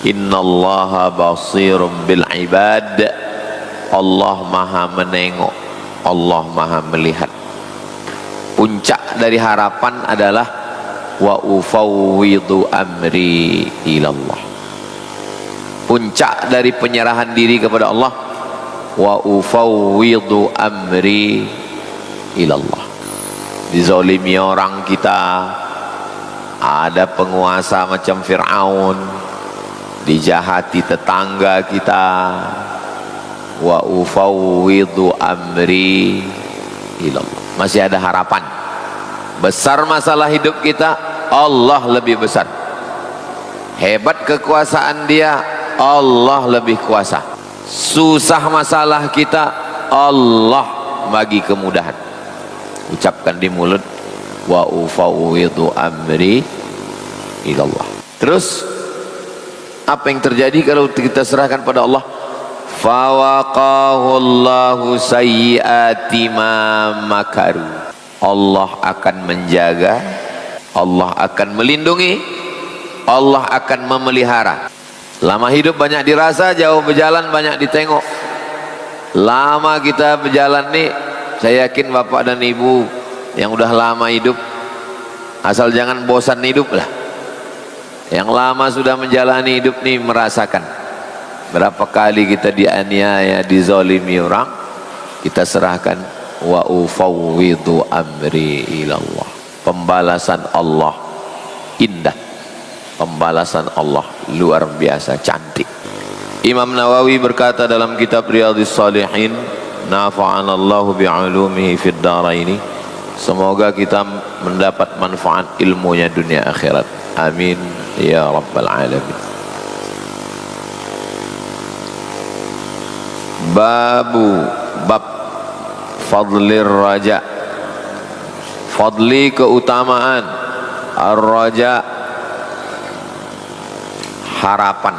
Innallaha basirum bil ibad. Allah maha menengok, Allah maha melihat. Puncak dari harapan adalah wa ufawwidu amri ilallah. Puncak dari penyerahan diri kepada Allah, wa ufawwidu amri ilallah. Dizalimi orang kita, ada penguasa macam Fir'aun, dijahati tetangga kita, wa ufawwidu amri ilallah. Masih ada harapan. Besar masalah hidup kita, Allah lebih besar. Hebat kekuasaan dia, Allah lebih kuasa. Susah masalah kita, Allah bagi kemudahan. Ucapkan di mulut, wa ufawwidu amri ilallah. Terus apa yang terjadi kalau kita serahkan pada Allah? Fawaqahu Allahu sayyiati ma makaru. Allah akan menjaga, Allah akan melindungi, Allah akan memelihara. Lama hidup banyak dirasa, jauh berjalan banyak ditengok. Lama kita berjalan nih, saya yakin bapak dan ibu yang udah lama hidup, asal jangan bosan hidup lah. Yang lama sudah menjalani hidup nih merasakan berapa kali kita dianiaya, dizalimi orang, kita serahkan wa ufawwidu amri ilallah. Pembalasan Allah indah, pembalasan Allah luar biasa cantik. Imam Nawawi berkata dalam kitab Riyadhis Shalihin, nafa'anallahu bi'ulumihi fid dharaini. Semoga kita mendapat manfaat ilmunya dunia akhirat. Amin ya rabbal alamin. Bab fadlir raja. Fadli keutamaan, ar-raja harapan.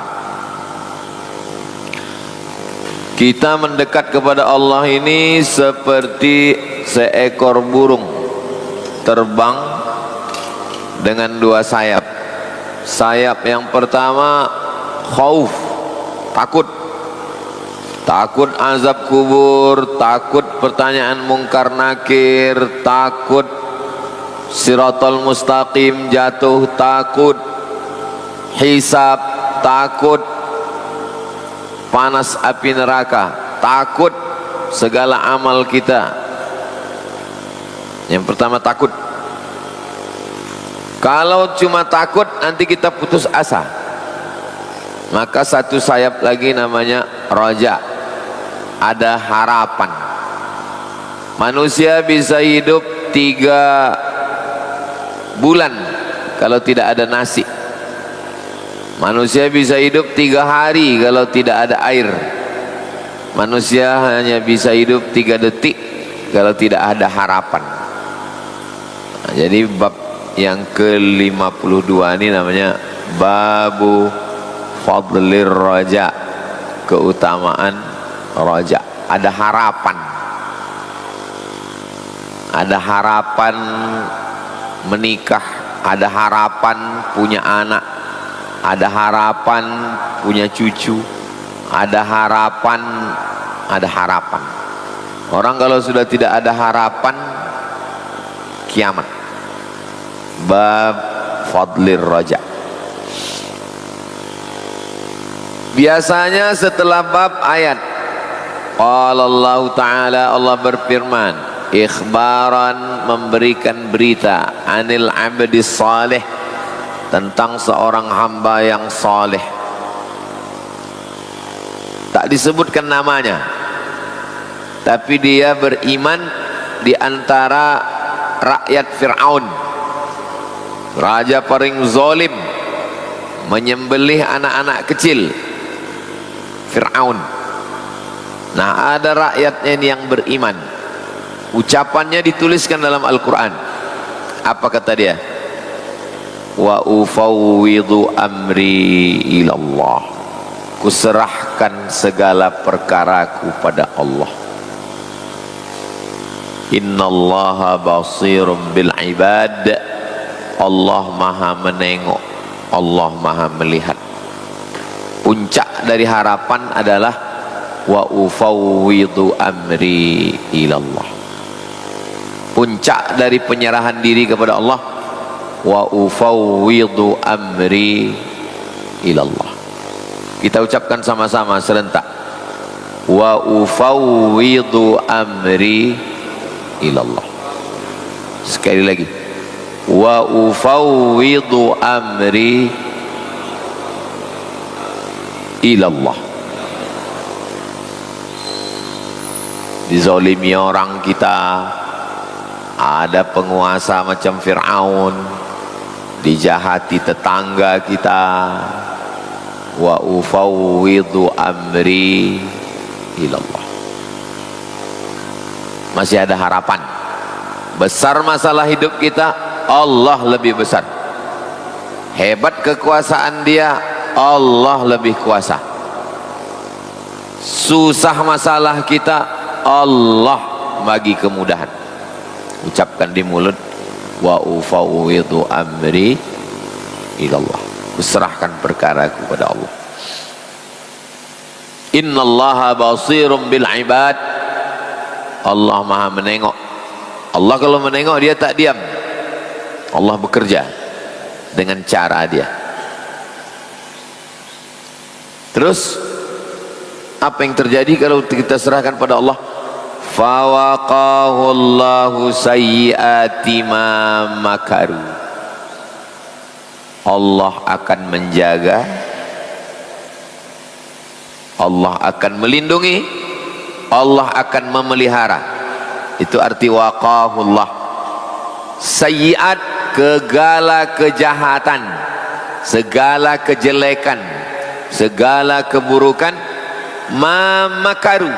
Kita mendekat kepada Allah ini seperti seekor burung terbang dengan dua sayap. Sayap yang pertama khauf, takut. Takut azab kubur, takut pertanyaan mungkar nakir, takut siratal mustaqim jatuh, takut hisab, takut panas api neraka, takut segala amal kita. Yang pertama takut. Kalau cuma takut nanti kita putus asa. Maka satu sayap lagi namanya raja, ada harapan. Manusia bisa hidup 3 bulan kalau tidak ada nasi. Manusia bisa hidup 3 hari kalau tidak ada air. Manusia hanya bisa hidup 3 detik kalau tidak ada harapan. Nah, jadi bab yang ke-52 ini namanya babu fadlir raja, keutamaan raja. Ada harapan, ada harapan menikah, ada harapan punya anak, ada harapan punya cucu, ada harapan, ada harapan. Orang kalau sudah tidak ada harapan, kiamat. Bab fadlir raja. Biasanya setelah bab ayat, qala Allah Ta'ala, Allah berfirman, ikhbaran, memberikan berita, anil abdi salih, tentang seorang hamba yang saleh. Tak disebutkan namanya, tapi dia beriman di antara rakyat Fir'aun, raja paling zalim, menyembelih anak-anak kecil Fir'aun. Nah, ada rakyatnya ini yang beriman. Ucapannya dituliskan dalam Al-Quran. Apa kata dia? Wa ufawwidu amri ilallah. Kuserahkan segala perkaraku pada Allah. Innallaha basirum bil ibad. Allah maha menengok, Allah maha melihat. Puncak dari harapan adalah wa ufawwidu amri ilallah. Puncak dari penyerahan diri kepada Allah, wa ufawwidu amri ilallah. Kita ucapkan sama-sama serentak, wa ufawwidu amri ilallah. Sekali lagi, wa ufawwidu amri ilallah. Dizalimi orang kita, ada penguasa macam Fir'aun, dijahati tetangga kita, wa ufawwidu amri ilallah. Masih ada harapan. Besar masalah hidup kita, Allah lebih besar. Hebat kekuasaan Dia, Allah lebih kuasa. Susah masalah kita, Allah bagi kemudahan. Ucapkan di mulut, wa ufawwidu amri ilallah. Kuserahkan perkaraku kepada Allah. Innallaha basirum bil ibad. Allah maha menengok. Allah kalau menengok, Dia tak diam. Allah bekerja dengan cara Dia. Terus apa yang terjadi kalau kita serahkan pada Allah? Fawaqahu Allahu sayyiati ma makaru. Allah akan menjaga, Allah akan melindungi, Allah akan memelihara. Itu arti waqahullah. Sayyiat, segala kejahatan, segala kejelekan, segala keburukan, ma makaru.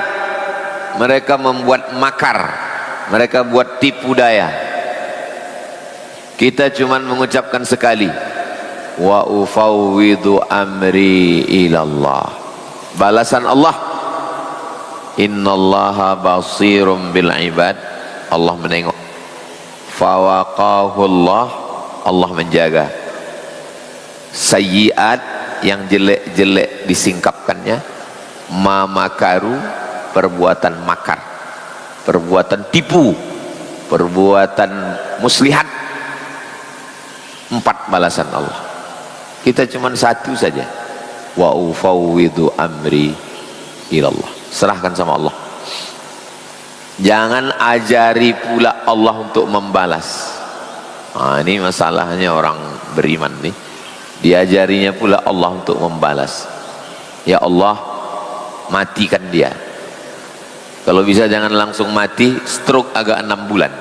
Mereka membuat makar, mereka buat tipu daya. Kita cuman mengucapkan sekali, wa ufawwidu amri ilallah. Balasan Allah, innallaha basirum bil ibad. Allah menengok. Fawaqahullah, Allah menjaga. Sayyiat, yang jelek-jelek disingkapkannya. Ma makaru, perbuatan makar, perbuatan tipu, perbuatan muslihat. 4 balasan Allah. Kita cuma 1 saja, wa ufawwidu amri ilallah. Serahkan sama Allah. Jangan ajari pula Allah untuk membalas. Ini masalahnya orang beriman nih. Diajarinya pula Allah untuk membalas. Ya Allah, matikan dia. Kalau bisa jangan langsung mati, stroke agak 6 bulan.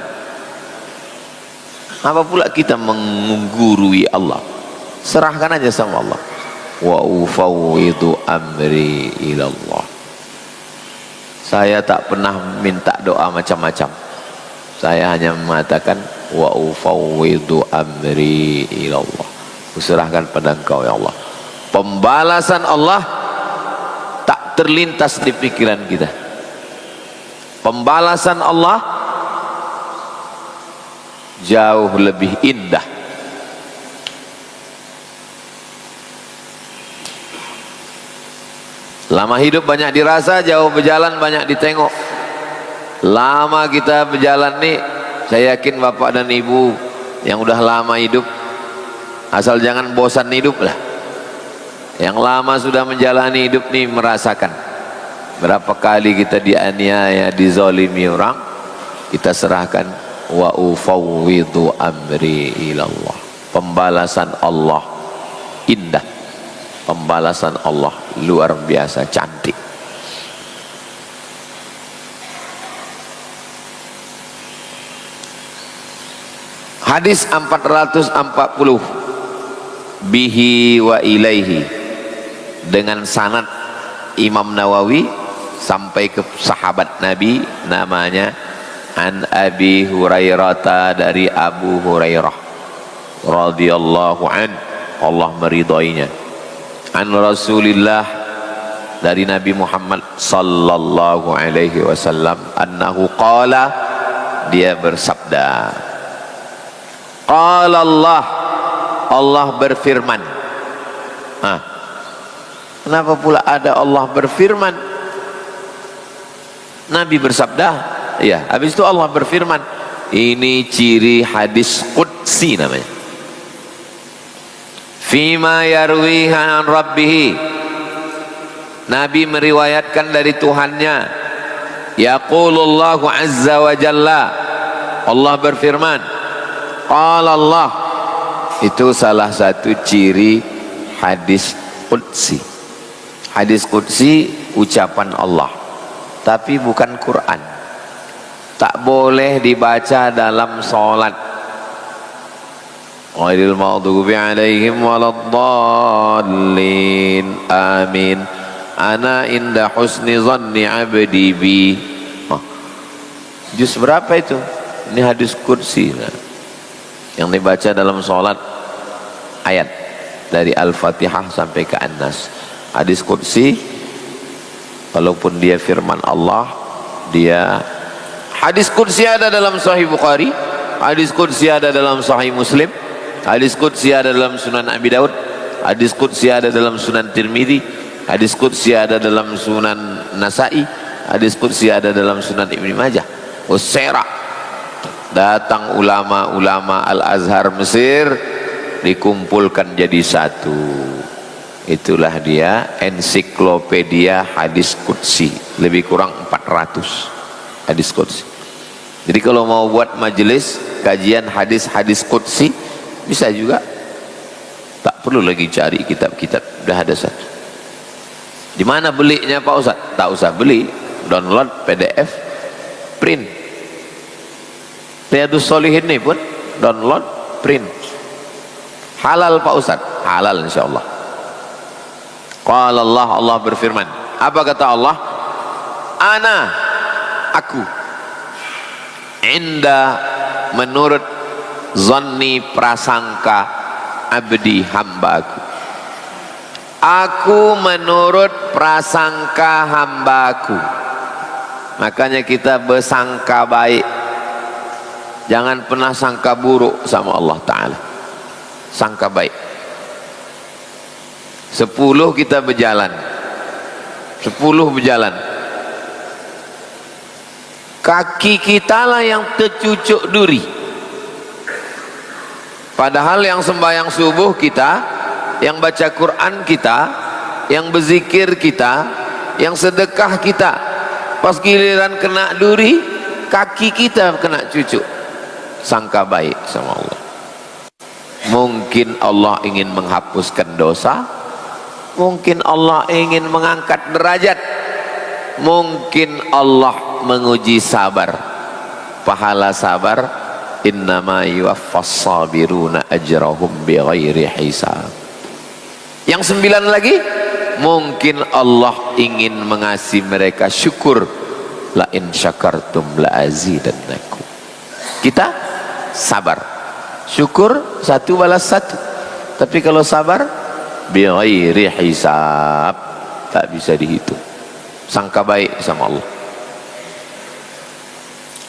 Apa pula kita menggurui Allah? Serahkan aja sama Allah. Wa ufawwidu amri ilallah. Saya tak pernah minta doa macam-macam. Saya hanya mengatakan wa ufawwidu amri ilallah. Kuserahkan pada Engkau ya Allah. Pembalasan Allah tak terlintas di pikiran kita. Pembalasan Allah jauh lebih indah. Lama hidup banyak dirasa, jauh berjalan banyak ditengok. Lama kita berjalan nih, saya yakin bapak dan ibu yang udah lama hidup, asal jangan bosan hidup lah. Yang lama sudah menjalani hidup nih merasakan berapa kali kita dianiaya, dizalimi orang. Kita serahkan, wa ufawwidu amri ilallah. Pembalasan Allah indah, pembalasan Allah luar biasa cantik. Hadis 440, bihi wa ilaihi, dengan sanad Imam Nawawi sampai ke sahabat Nabi, namanya an Abi Hurairah, dari Abu Hurairah radhiyallahu an, Allah meridainya. An Rasulillah, dari Nabi Muhammad sallallahu alaihi wasallam, annahu qala, dia bersabda, qala Allah, Allah berfirman. Kenapa pula ada Allah berfirman, Nabi bersabda, ya, habis itu Allah berfirman. Ini ciri hadis qudsi namanya. Fima yarwiha an rabbih, Nabi meriwayatkan dari Tuhannya. Yaqulullahu azza wa jalla, Allah berfirman. Qala Allah, itu salah satu ciri hadis qudsi. Hadis qudsi ucapan Allah, tapi bukan Quran. Tak boleh dibaca dalam sholat. Ghairil maghdubi alaihim waladdallin. Amin. Ana inda husni zanni abdi bi. Juz berapa itu? Ini hadis qudsi yang dibaca dalam sholat, ayat dari Al-Fatihah sampai ke An-Nas. Hadis qudsi, walaupun dia firman Allah, dia hadis qudsi ada dalam Sahih Bukhari, hadis qudsi ada dalam Sahih Muslim, hadis qudsi ada dalam Sunan Abi Daud, hadis qudsi ada dalam Sunan Tirmidzi, hadis qudsi ada dalam Sunan Nasa'i, hadis qudsi ada dalam Sunan Ibnu Majah. Usaira, datang ulama-ulama Al-Azhar Mesir, dikumpulkan jadi satu. Itulah dia ensiklopedia hadis qudsi, lebih kurang 400 hadis qudsi. Jadi kalau mau buat majelis kajian hadis-hadis qudsi, bisa juga. Tak perlu lagi cari kitab-kitab, sudah ada satu. Di mana belinya Pak Ustaz? Tak usah beli, download PDF, print. Riyadhus Shalihin ini pun download, print. Halal Pak Ustaz? Halal insyaallah. Qala Allah, Allah berfirman. Apa kata Allah? Ana, aku, inda, menurut zanni, prasangka, abdi, hambaku. Aku menurut prasangka hambaku. Makanya kita bersangka baik. Jangan pernah sangka buruk sama Allah Ta'ala. Sangka baik. 10 kita berjalan, 10 berjalan, kaki kita lah yang tercucuk duri. Padahal yang sembahyang subuh kita, yang baca Quran kita, yang berzikir kita, yang sedekah kita, pas giliran kena duri, kaki kita kena cucuk. Sangka baik sama Allah. Mungkin Allah ingin menghapuskan dosa, mungkin Allah ingin mengangkat derajat, mungkin Allah menguji sabar. Pahala sabar, innama yuwaffas sabiruna ajrahum bighairi hisab. Yang 9 lagi, mungkin Allah ingin mengasih mereka syukur, la in syakartum la azidannakum. Kita sabar, syukur 1 balas 1. Tapi kalau sabar bighairi hisab, tak bisa dihitung. Sangka baik sama Allah.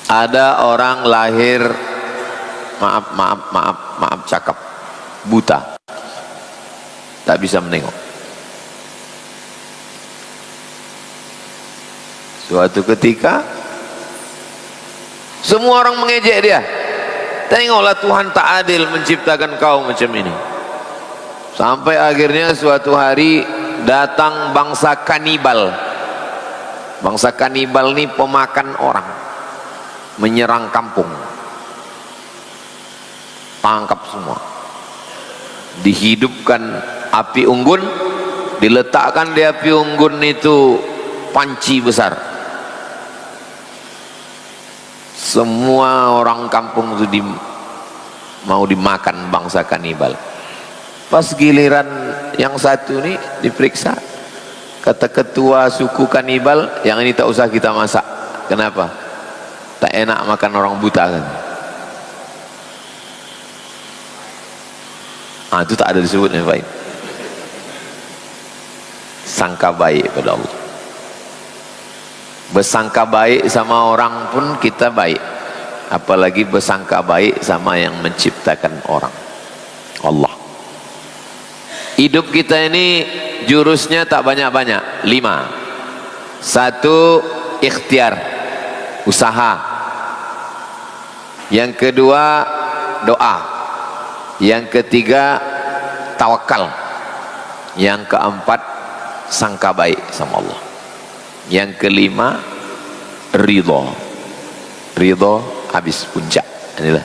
Ada orang lahir, maaf cakap, buta, tak bisa menengok. Suatu ketika semua orang mengejek dia. Tengoklah Tuhan tak adil menciptakan kau macam ini. Sampai akhirnya suatu hari datang bangsa kanibal. Bangsa kanibal ini pemakan orang, menyerang kampung, tangkap semua, dihidupkan api unggun, diletakkan di api unggun itu panci besar. Semua orang kampung itu mau dimakan bangsa kanibal. Pas giliran yang satu ini diperiksa, kata ketua suku kanibal, yang ini tak usah kita masak. Kenapa? Tak enak makan orang buta kan? Itu tak ada disebutnya baik. Sangka baik pada Allah. Bersangka baik sama orang pun kita baik, apalagi bersangka baik sama yang menciptakan orang, Allah. Hidup kita ini jurusnya tak banyak-banyak, 5. 1, ikhtiar, usaha. Yang kedua, doa. Yang ketiga, tawakal. Yang keempat, sangka baik sama Allah. Yang kelima, ridho. Ridho habis puncak. Inilah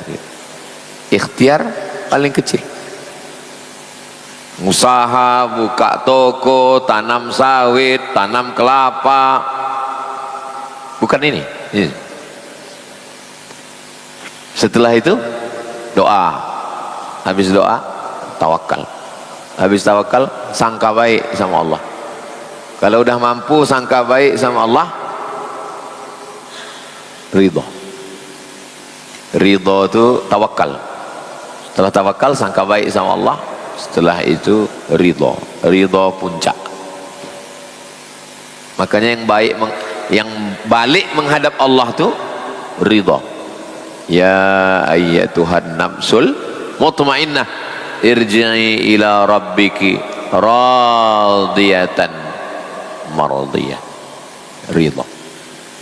ikhtiar paling kecil. Usaha, buka toko, tanam sawit, tanam kelapa, bukan ini. Setelah itu doa, habis doa tawakal, habis tawakal sangka baik sama Allah. Kalau udah mampu sangka baik sama Allah, ridho. Ridho itu tawakal. Setelah tawakal sangka baik sama Allah, setelah itu ridho. Ridho puncak. Makanya yang balik menghadap Allah tuh ridho. Ya ayyatuhan nafsul mutmainnah irji'i ila rabbiki radiyatan mardiyah. Ridho.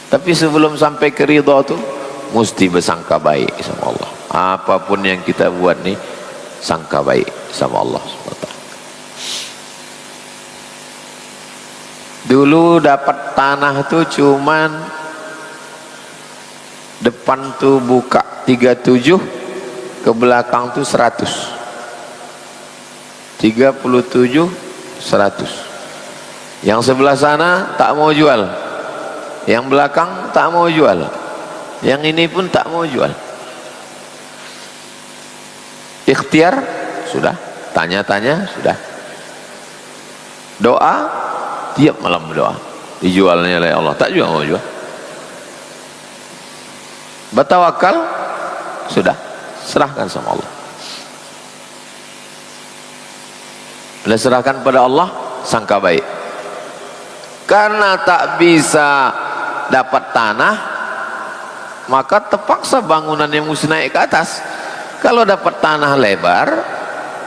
Tapi sebelum sampai ke ridho tuh mesti bersangka baik sama Allah. Apapun yang kita buat nih sangka baik sama Allah SWT. Dulu dapat tanah tuh cuman depan tuh buka 37, ke belakang tuh 100. 37 100. Yang sebelah sana tak mau jual, yang belakang tak mau jual, yang ini pun tak mau jual. Ikhtiar sudah, tanya-tanya sudah, doa tiap malam berdoa, dijualnya oleh Allah tak juga mau jual. Bertawakal sudah, serahkan sama Allah. Bila serahkan pada Allah, sangka baik. Karena tak bisa dapat tanah, maka terpaksa bangunan yang mesti naik ke atas. Kalau dapat tanah lebar,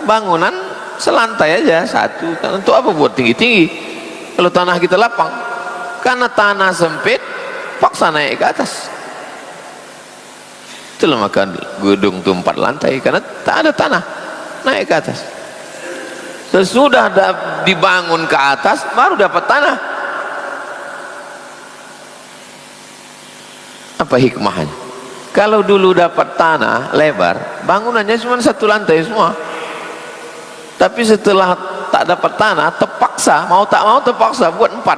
bangunan selantai aja satu. Untuk apa buat tinggi-tinggi kalau tanah kita lapang? Karena tanah sempit, paksa naik ke atas. Itulah maka gedung itu 4 lantai, karena tak ada tanah naik ke atas. Sesudah dibangun ke atas, baru dapat tanah. Apa hikmahnya? Kalau dulu dapat tanah lebar, bangunannya cuma 1 lantai semua. Tapi setelah tak dapat tanah, terpaksa, mau tak mau terpaksa buat 4.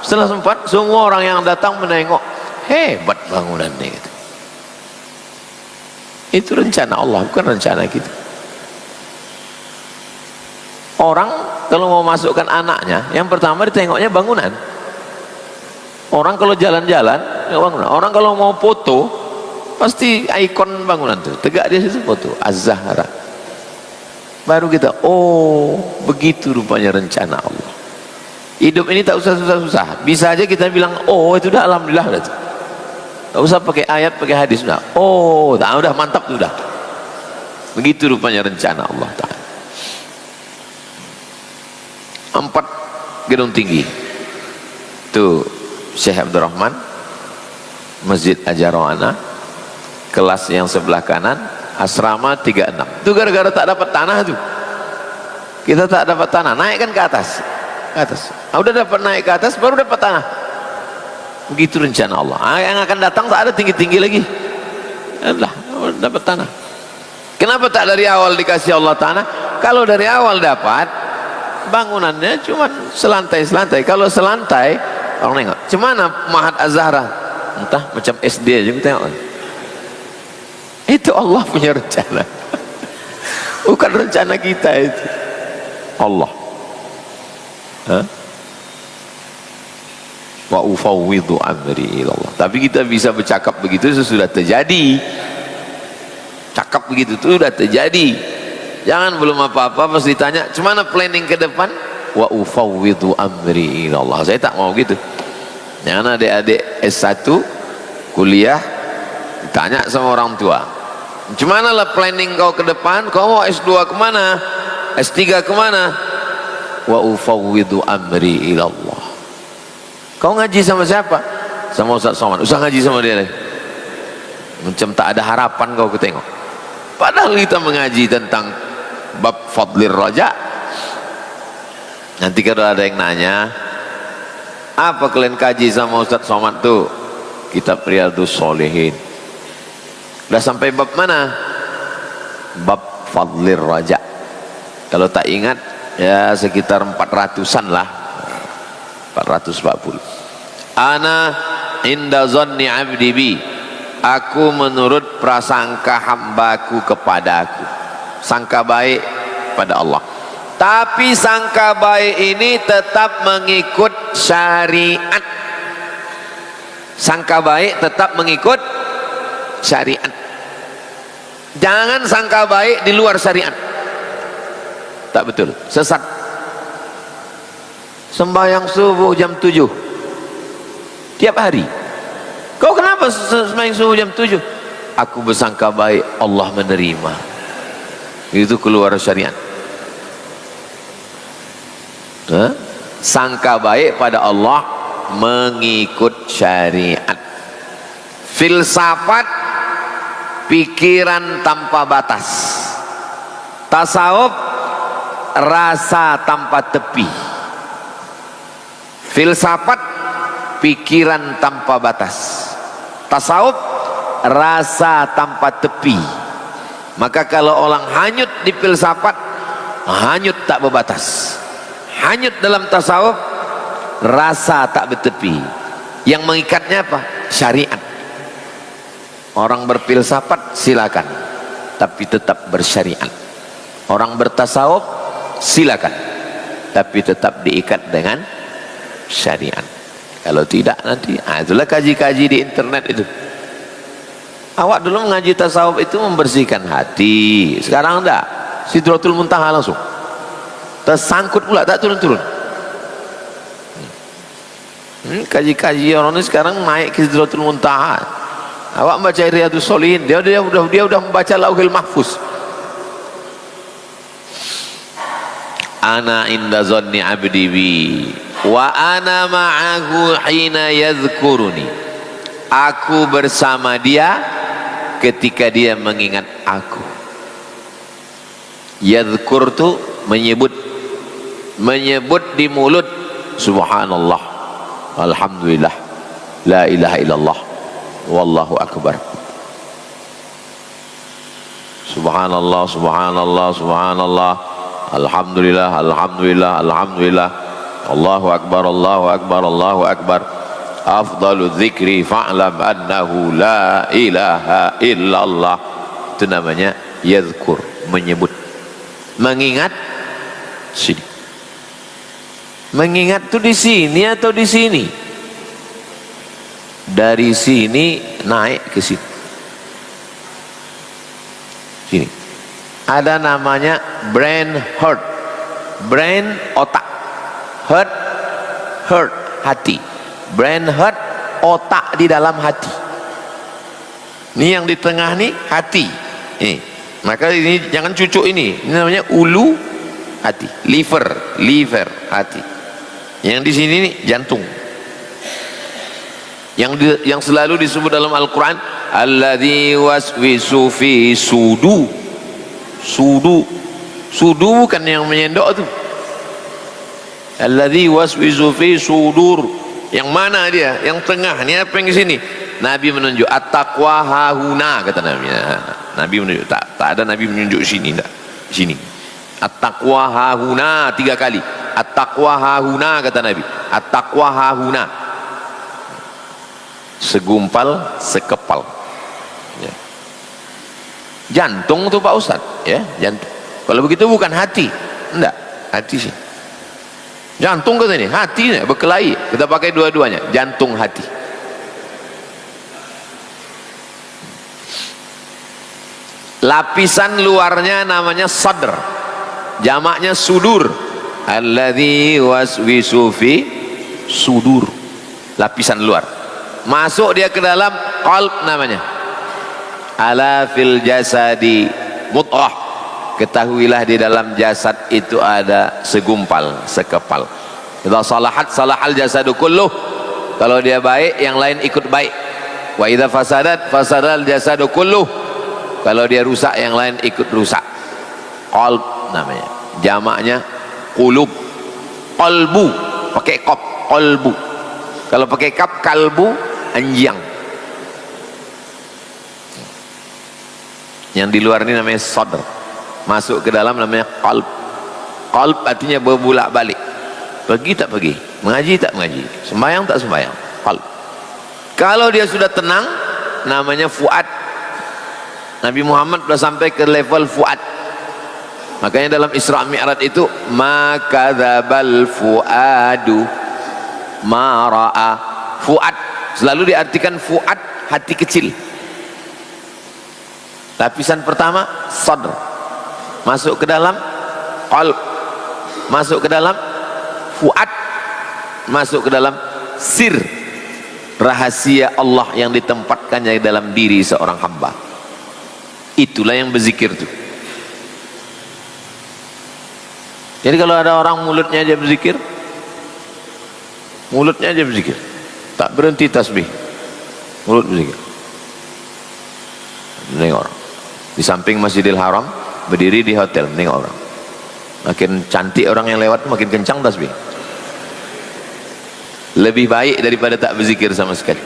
Setelah 4, semua orang yang datang menengok, hebat bangunannya gitu. Itu rencana Allah, bukan rencana kita. Orang kalau mau masukkan anaknya, yang pertama ditengoknya bangunan. Orang kalau jalan-jalan, bangunan. Orang kalau mau foto, pasti ikon bangunan tuh, tegak di situ foto Az-Zahra. Baru kita, oh begitu rupanya rencana Allah. Hidup ini tak usah susah-susah, bisa aja kita bilang oh itu udah alhamdulillah udah tuh. Tak usah pakai ayat, pakai hadis, udah oh udah mantap tuh udah. Begitu rupanya rencana Allah Ta'ala. 4 gedung tinggi tuh, Syekh Abdurrahman, Masjid Ajarwana, kelas yang sebelah kanan asrama 36. Itu gara-gara tak dapat tanah tuh, kita tak dapat tanah, naik kan ke atas, udah dapat naik ke atas baru dapat tanah. Begitu rencana Allah. Yang akan datang tak ada tinggi-tinggi lagi, Allah dapat tanah. Kenapa tak dari awal dikasih Allah tanah? Kalau dari awal dapat, bangunannya cuma selantai-selantai. Kalau selantai orang nengok, cemana Mahat Az-Zahra, entah macam SD aja kita tengok. Itu Allah punya rencana. Bukan rencana kita itu. Allah. Wa ufawwidhu amri ilallah. Tapi kita bisa bercakap begitu sesudah terjadi. Cakap begitu itu sudah terjadi. Jangan belum apa-apa pas ditanya, "Gimana planning ke depan?" Wa ufawwidhu amri ilallah. Saya tak mau gitu. Jangan adik-adik S1 kuliah ditanya sama orang tua, "Gimana lah planning kau ke depan? Kau mau S2 kemana? S3 kemana?" wa ufawwidu amri ila Allah. Kau ngaji sama siapa? Sama Ustaz Somad. Usah ngaji sama dia lagi. Macam tak ada harapan kau tengok. Padahal kita mengaji tentang bab fadlir raja. Nanti kalau ada yang nanya, apa kalian kaji sama Ustaz Somad tuh? Kitab Riyadhus Shalihin. Udah sampai bab mana? Bab fadlir raja. Kalau tak ingat ya sekitar 400-an lah. 440. Ana inda zanni abdi bi. Aku menurut prasangka hambaku kepadaku. Sangka baik pada Allah. Tapi sangka baik ini tetap mengikut syariat. Sangka baik tetap mengikut syariat. Jangan sangka baik di luar syariat. Tak betul, sesat. Sembahyang subuh jam 7 tiap hari. Kau kenapa sembahyang subuh jam 7? Aku bersangka baik Allah menerima. Itu keluar syariat. Sangka baik pada Allah mengikut syariat. Filsafat pikiran tanpa batas. Tasawuf rasa tanpa tepi. Filsafat pikiran tanpa batas. Tasawuf rasa tanpa tepi. Maka kalau orang hanyut di filsafat, hanyut tak berbatas. Hanyut dalam tasawuf, rasa tak bertepi. Yang mengikatnya apa? Syariat. Orang berfilsafat silakan, tapi tetap bersyariat. Orang bertasawuf silakan, tapi tetap diikat dengan syariat. Kalau tidak nanti, itulah kaji-kaji di internet itu. Awak dulu mengaji tasawuf itu membersihkan hati. Sekarang enggak, Sidratul Muntaha langsung tersangkut pula, tak turun-turun. Kaji-kaji orang ini sekarang naik ke Sidratul Muntaha. Awak baca Riyadhus Shalihin, dia udah membaca Lauhul Mahfuz. Ana inda zanni abdi bi wa ana ma'ahu hina yadhkuruni. Aku bersama dia ketika dia mengingat aku. Yadhkur tu menyebut di mulut. Subhanallah, alhamdulillah, la ilaha illallah, wallahu akbar. Subhanallah, subhanallah, subhanallah, alhamdulillah, alhamdulillah, alhamdulillah, Allahu akbar, Allahu akbar, Allahu akbar. Afdalu dzikri fa'lam annahu la ilaha illallah. Itu namanya yadhkur, menyebut, mengingat. Sini, mengingat itu di sini atau di sini? Dari sini naik ke sini. Sini ada namanya brain heart. Brain otak, heart hati. Brain heart otak di dalam hati. Ini yang di tengah nih hati. Maka ini jangan cucuk ini. Ini namanya ulu hati, liver hati. Yang di sini nih jantung. Yang selalu disebut dalam Al-Quran, alladzi waswisu fi sudu. Sudu bukan yang menyendok tu. Alladzi waswisu fi sudur. Yang mana dia? Yang tengah. Ini apa yang di sini? Nabi menunjuk at-taqwa hahuna, kata Nabi. Nabi menunjuk, tak ada Nabi menunjuk sini, tak. Sini. At-taqwa hahuna 3 kali. At-taqwa hahuna, kata Nabi. At-taqwa hahuna. Segumpal, sekepal. Ya. Jantung tuh Pak Ustaz, ya, jantung. Kalau begitu bukan hati. Enggak, hati sih. Jantung kata ini, hati berkelahi. Kita pakai dua-duanya, jantung hati. Lapisan luarnya namanya sadr, jamaknya sudur. Alladzi waswisu fi sudur. Lapisan luar. Masuk dia ke dalam qalb namanya. Ala fil jasadi mudghah. ketahuilah di dalam jasad itu ada segumpal, sekepal. Idza salahat salahal jasadu kulluh. Kalau dia baik, yang lain ikut baik. Wa idza fasadat fasadal jasadu kulluh. Kalau dia rusak, yang lain ikut rusak. Qalb namanya, jamaknya qulub. Qalbu pakai qaf, qalbu. Kalau pakai kaf, kalbu, anjing. Yang di luar ini namanya sadr, masuk ke dalam namanya qalb. Qalb artinya berbulak balik, pergi tak pergi, mengaji tak mengaji, sembahyang tak sembahyang. Qalb. Kalau dia sudah tenang, namanya fuad. Nabi Muhammad sudah sampai ke level fuad. Makanya dalam Isra Mi'raj itu maka dzabal fuadu ma ra'a. Fuad selalu diartikan fuad, hati kecil. Lapisan pertama sadr, masuk ke dalam qalb, masuk ke dalam fuad, masuk ke dalam sir, rahasia Allah yang ditempatkannya dalam diri seorang hamba. Itulah yang berzikir itu. Jadi kalau ada orang mulutnya aja berzikir, mulutnya aja berzikir, tak berhenti tasbih, mulut berzikir. Nengok orang di samping Masjidil Haram, berdiri di hotel, nengok orang. Makin cantik orang yang lewat, makin kencang tasbih. Lebih baik daripada tak berzikir sama sekali.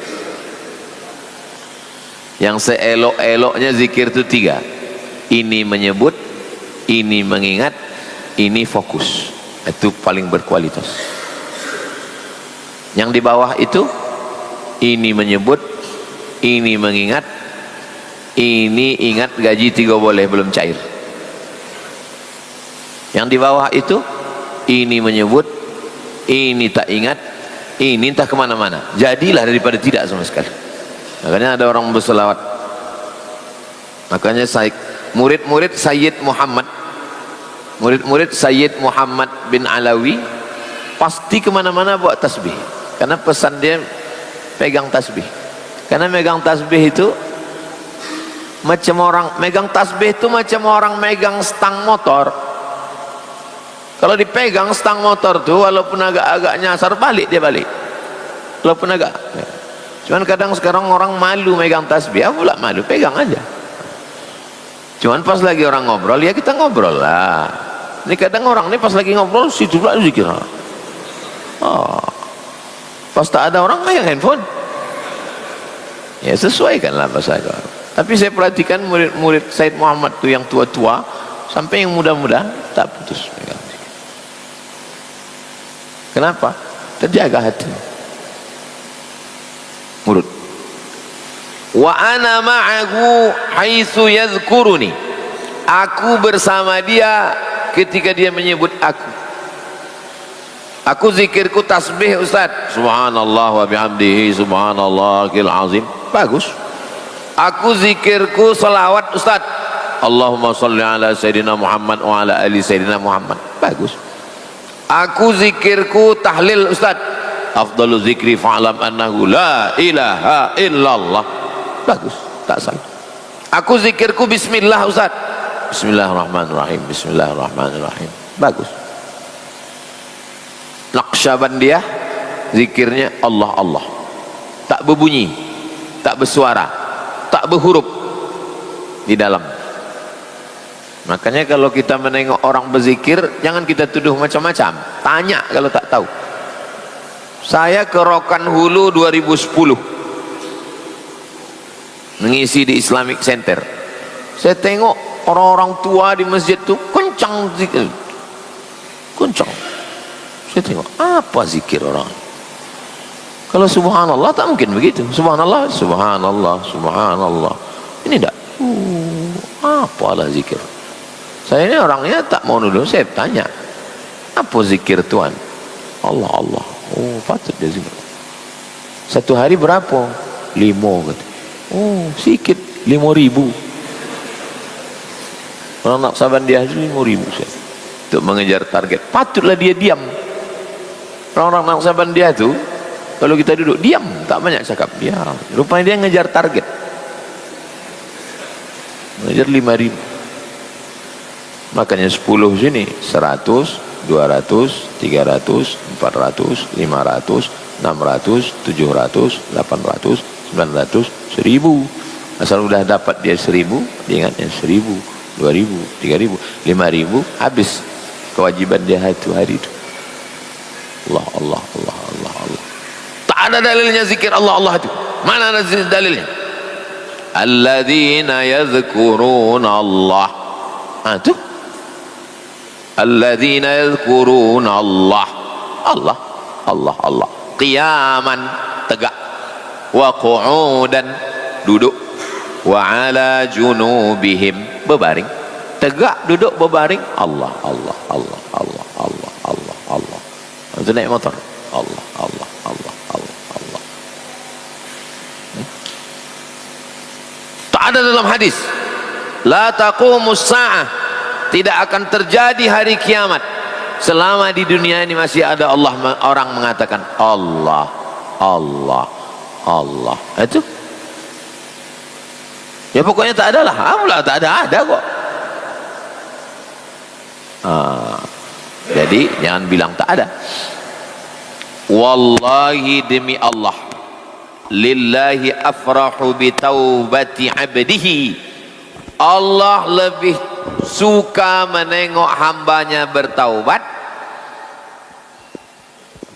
Yang seelok-eloknya zikir itu 3. Ini menyebut, ini mengingat, ini fokus. Itu paling berkualitas. Yang di bawah itu, ini menyebut, ini mengingat, ini ingat gaji 3 boleh belum cair. Yang di bawah itu, ini menyebut, ini tak ingat, ini entah kemana-mana. Jadilah daripada tidak sama sekali. Makanya ada orang berselawat. Makanya murid-murid Sayyid Muhammad, murid-murid Sayyid Muhammad bin Alawi pasti kemana-mana bawa tasbih. Karena pesan dia pegang tasbih. Karena megang tasbih itu macam orang megang tasbih itu macam orang megang stang motor. Kalau dipegang stang motor tuh, walaupun agak-agak nyasar, balik dia balik. Walaupun agak. Cuman kadang sekarang orang malu megang tasbih. Apa pula malu? Pegang aja. Cuman pas lagi orang ngobrol, ya kita ngobrol lah. Ini kadang orang ini pas lagi ngobrol, situ pula zikir. Oh. Pas tak ada orang, megang handphone. Ya sesuaikanlah bahasa agama. Tapi saya perhatikan murid-murid Said Muhammad tuh yang tua-tua sampai yang muda-muda tak putus megang. Kenapa? Terjaga hati. Murid. Wa ana ma'ahu haitsu yadhkuruni. Aku bersama dia ketika dia menyebut aku. Aku zikirku tasbih Ustaz. Subhanallah wa bihamdihi subhanallahil azim. Bagus. Aku zikirku salawat Ustaz. Allahumma salli ala Sayyidina Muhammad wa ala ali Sayyidina Muhammad. Bagus. Aku zikirku tahlil Ustaz. Afdalu zikri fa'lam annahu la ilaha illallah. Bagus, tak salah. Aku zikirku bismillah Ustaz. Bismillahirrahmanirrahim. Bismillahirrahmanirrahim. Bagus. Naqsyabandiyah zikirnya Allah Allah. Tak berbunyi, tak bersuara, tak berhuruf di dalam. Makanya kalau kita menengok orang berzikir, jangan kita tuduh macam-macam. Tanya kalau tak tahu. Saya ke Rokan Hulu 2010 mengisi di Islamic Center. Saya tengok orang-orang tua di masjid itu kencang zikir, kencang. Saya tengok apa zikir orang. Kalau subhanallah tak mungkin begitu. Subhanallah, subhanallah, subhanallah. Ini tak. Apalah zikir. Saya ini orangnya tak mau nuduh. Saya tanya, apa zikir Tuhan? Allah Allah. Oh, patut dia zikir. Satu hari berapa? 5 kata. Oh, sikit. 5.000. Orang nak saban dia 5.000 saya. Untuk mengejar target. Patutlah dia diam. Orang-orang nak saban dia tu, kalau kita duduk diam, tak banyak cakap. Diam. Rupanya dia ngejar target. Mengejar 5.000. makanya 10 sini 100, 200, 300, 400, 500, 600, 700, 800, 900, 1000. Asal udah dapat dia 1000, dia ingatnya 1000, 2000, 3000, 5000, habis kewajiban dia itu hari itu. Allah, Allah, Allah, Allah, Allah. Tak ada dalilnya zikir Allah, Allah itu. Mana ada dalilnya? Alladzina yadhkuruna Allah. Itu. Alladzina yadhkuruna Allah. Allah, Allah, Allah. Qiyaman, tegak. Wa qu'udan, duduk. Wa ala junubihim, berbaring. Tegak, duduk, berbaring. Allah, Allah, Allah, Allah, Allah, Allah, Allah. Itu naik motor. Allah, Allah, Allah, Allah, Allah. Tak ada dalam hadis. La taqumus sa'ah, tidak akan terjadi hari kiamat selama di dunia ini masih ada Allah. Orang mengatakan Allah, Allah, Allah. Itu. Ya pokoknya tak ada lah. Alhamdulillah tak ada kok. Jadi jangan bilang tak ada. Wallahi, demi Allah, lillahi afrahu bi taubati abdihi, Allah lebih suka menengok hambanya bertaubat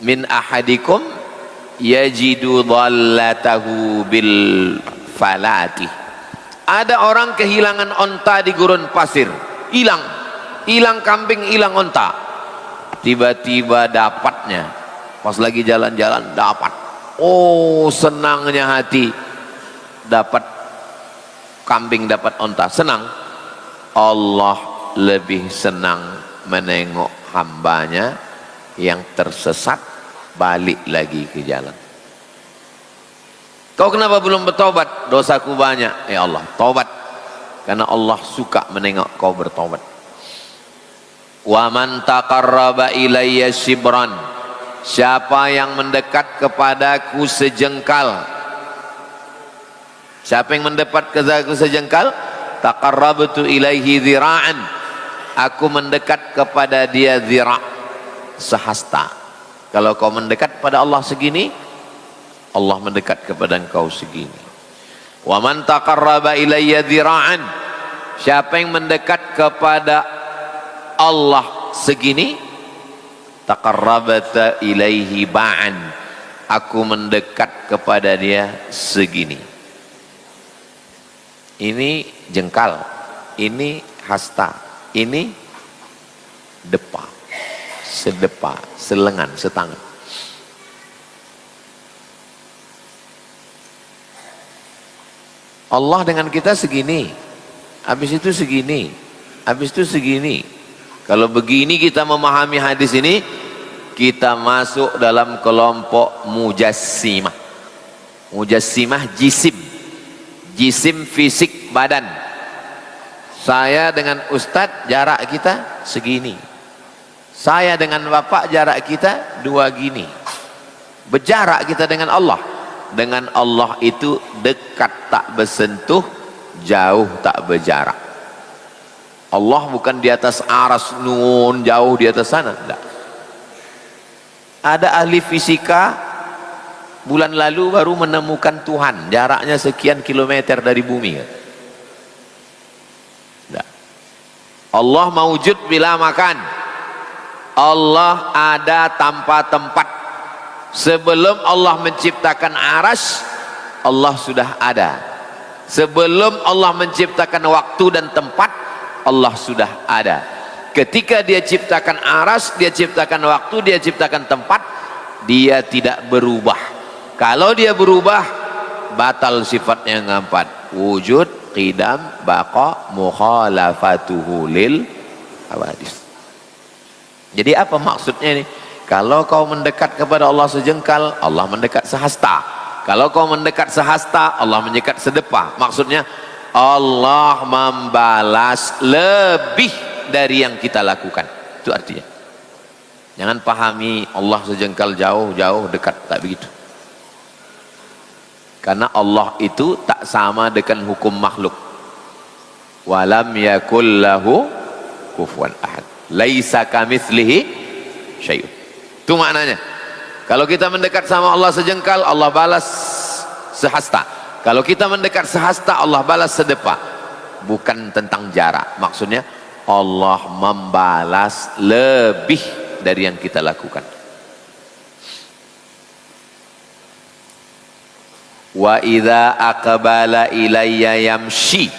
min ahadikum yajidu dhallatahu bil falati. Ada orang kehilangan onta di gurun pasir, hilang kambing, hilang onta, tiba-tiba dapatnya pas lagi jalan-jalan, dapat. Oh, senangnya hati, dapat kambing, dapat onta, senang. Allah lebih senang menengok hambanya yang tersesat balik lagi ke jalan. Kau kenapa belum bertobat? Dosaku banyak. Ya Allah, tobat, karena Allah suka menengok kau bertobat. Wa man taqarraba ilayya shibran, siapa yang mendekat kepadaku sejengkal, siapa yang mendekat kepadaku sejengkal, taqarrabtu ilaihi dhira'an, aku mendekat kepada dia dhira', sehasta. Kalau kau mendekat pada Allah segini, Allah mendekat kepada engkau segini. Wa man taqarraba ilayya dhira'an, siapa yang mendekat kepada Allah segini, taqarrabta ilaihi ba'an, aku mendekat kepada dia segini. Ini jengkal, ini hasta, ini depa, sedepa, selengan, setangan. Allah dengan kita segini, habis itu segini, habis itu segini. Kalau begini kita memahami hadis ini, kita masuk dalam kelompok mujassimah. Mujassimah jisim, jisim fisik badan. Saya dengan ustadz jarak kita segini, saya dengan bapak jarak kita 2 gini. Berjarak kita dengan Allah. Dengan Allah itu dekat tak bersentuh, jauh tak berjarak. Allah bukan di atas aras nun, jauh di atas sana, tidak. Ada ahli fisika bulan lalu baru menemukan Tuhan jaraknya sekian kilometer dari bumi. Tidak. Allah mawujud bila makan. Allah ada tanpa tempat. Sebelum Allah menciptakan aras, Allah sudah ada. Sebelum Allah menciptakan waktu dan tempat, Allah sudah ada. Ketika dia ciptakan aras, dia ciptakan waktu, dia ciptakan tempat, dia tidak berubah. Kalau dia berubah, batal sifatnya yang 4. Wujud, qidam, baqa, mukhalafatuhu lil hawadis. Jadi apa maksudnya ini? Kalau kau mendekat kepada Allah sejengkal, Allah mendekat sehasta. Kalau kau mendekat sehasta, Allah mendekat sedepa. Maksudnya Allah membalas lebih dari yang kita lakukan. Itu artinya. Jangan pahami Allah sejengkal jauh, dekat. Tak begitu. Karena Allah itu tak sama dengan hukum makhluk. Walam yakul lahu kufuwan ahad. Laisa kamitslihi syai'un. Itu maknanya. Kalau kita mendekat sama Allah sejengkal, Allah balas sehasta. Kalau kita mendekat sehasta, Allah balas sedepa. Bukan tentang jarak. Maksudnya Allah membalas lebih dari yang kita lakukan. Wa idza aqbala ilayya yamshi,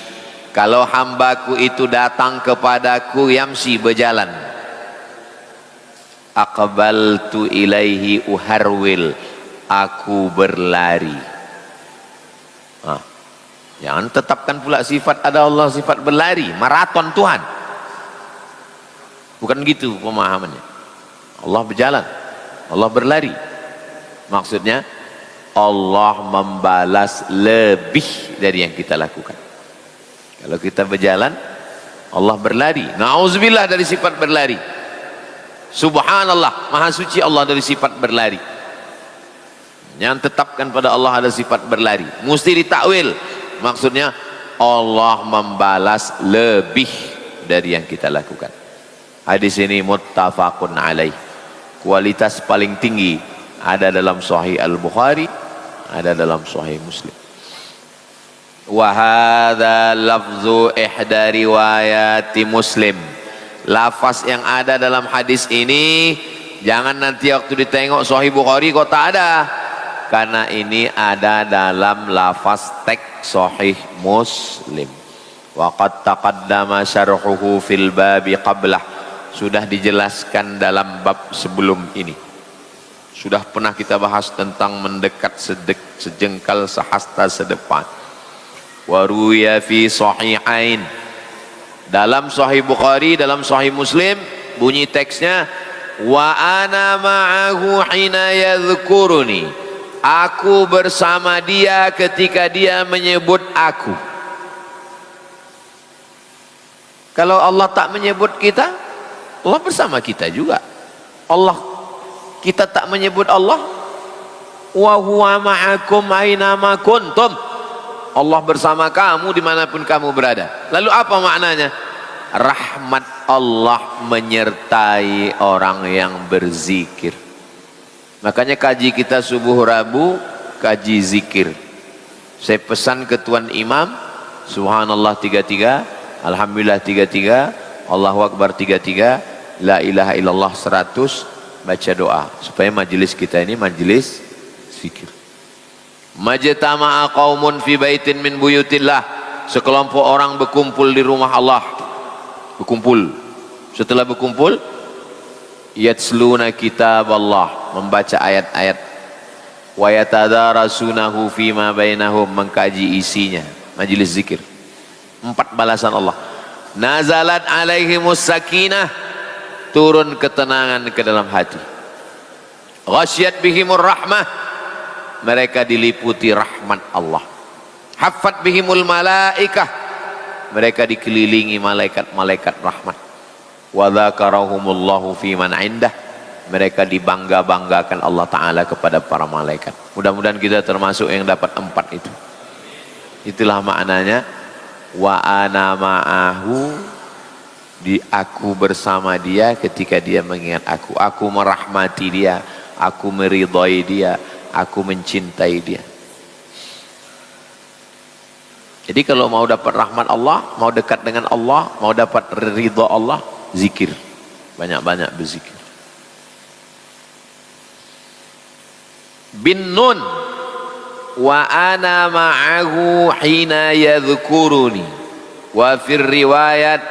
kalau hambaku itu datang kepadaku yamshi, berjalan, aqbaltu ilaihi uharwil, aku berlari. Jangan tetapkan pula sifat ada Allah, sifat berlari, maraton Tuhan. Bukan gitu pemahamannya. Allah berjalan, Allah berlari. Maksudnya Allah membalas lebih dari yang kita lakukan. Kalau kita berjalan, Allah berlari. Na'udzubillah dari sifat berlari. Subhanallah, maha suci Allah dari sifat berlari. Yang tetapkan pada Allah ada sifat berlari. Mesti ditakwil. Maksudnya Allah membalas lebih dari yang kita lakukan. Hadis ini muttafaqun alaih. Kualitas paling tinggi ada dalam Sahih Al-Bukhari, ada dalam Sahih Muslim. Wa hadza lafzu ihda riwayati Muslim. Lafaz yang ada dalam hadis ini jangan nanti waktu ditengok Sahih Bukhari kok tak ada, karena ini ada dalam lafaz teks Sahih Muslim. Wa qad taqaddama syarhuhu fil babi qablah, sudah dijelaskan dalam bab sebelum ini. Sudah pernah kita bahas tentang mendekat sejengkal sehasta sedepan. Wa ruya fi sahihain, dalam Sahih Bukhari, dalam Sahih Muslim bunyi teksnya, wa ana ma'ahu hina yadhkuruni, aku bersama dia ketika dia menyebut aku. Kalau Allah tak menyebut kita, Allah bersama kita juga. Kita tak menyebut Allah, wa huwa ma'akum aina ma kuntum, Allah bersama kamu dimanapun kamu berada. Lalu apa maknanya? Rahmat Allah menyertai orang yang berzikir. Makanya kaji kita subuh Rabu, kaji zikir. Saya pesan ke Tuan Imam, Subhanallah 33, Alhamdulillah 33, Allahu Akbar 33, La ilaha illallah 100, baca doa. Supaya majelis kita ini majelis zikir. Majtama'a qaumun fi baitin min buyutillah, sekelompok orang berkumpul di rumah Allah. Berkumpul. Setelah berkumpul, yatsluna kitab Allah, membaca ayat-ayat. Wa yatadarasunahu fima bainahum, mengkaji isinya. Majelis zikir. 4 balasan Allah. Nazalat alaihimus sakinah, turun ketenangan ke dalam hati. Ghasyat bihimur rahmah, mereka diliputi rahmat Allah. Haffat bihimul malaikah, mereka dikelilingi malaikat-malaikat rahmat. Wa dzakarahumullahu fi man indah, mereka dibangga-banggakan Allah Ta'ala kepada para malaikat. Mudah-mudahan kita termasuk yang dapat 4 itu. Itulah maknanya wa ana ma'ahu, di aku bersama dia ketika dia mengingat aku merahmati dia, aku meridhai dia, aku mencintai dia. Jadi kalau mau dapat rahmat Allah, mau dekat dengan Allah, mau dapat ridha Allah, zikir. Banyak-banyak berzikir. Bin nun, wa ana ma'ahu hina yadhkuruni, wa fir riwayat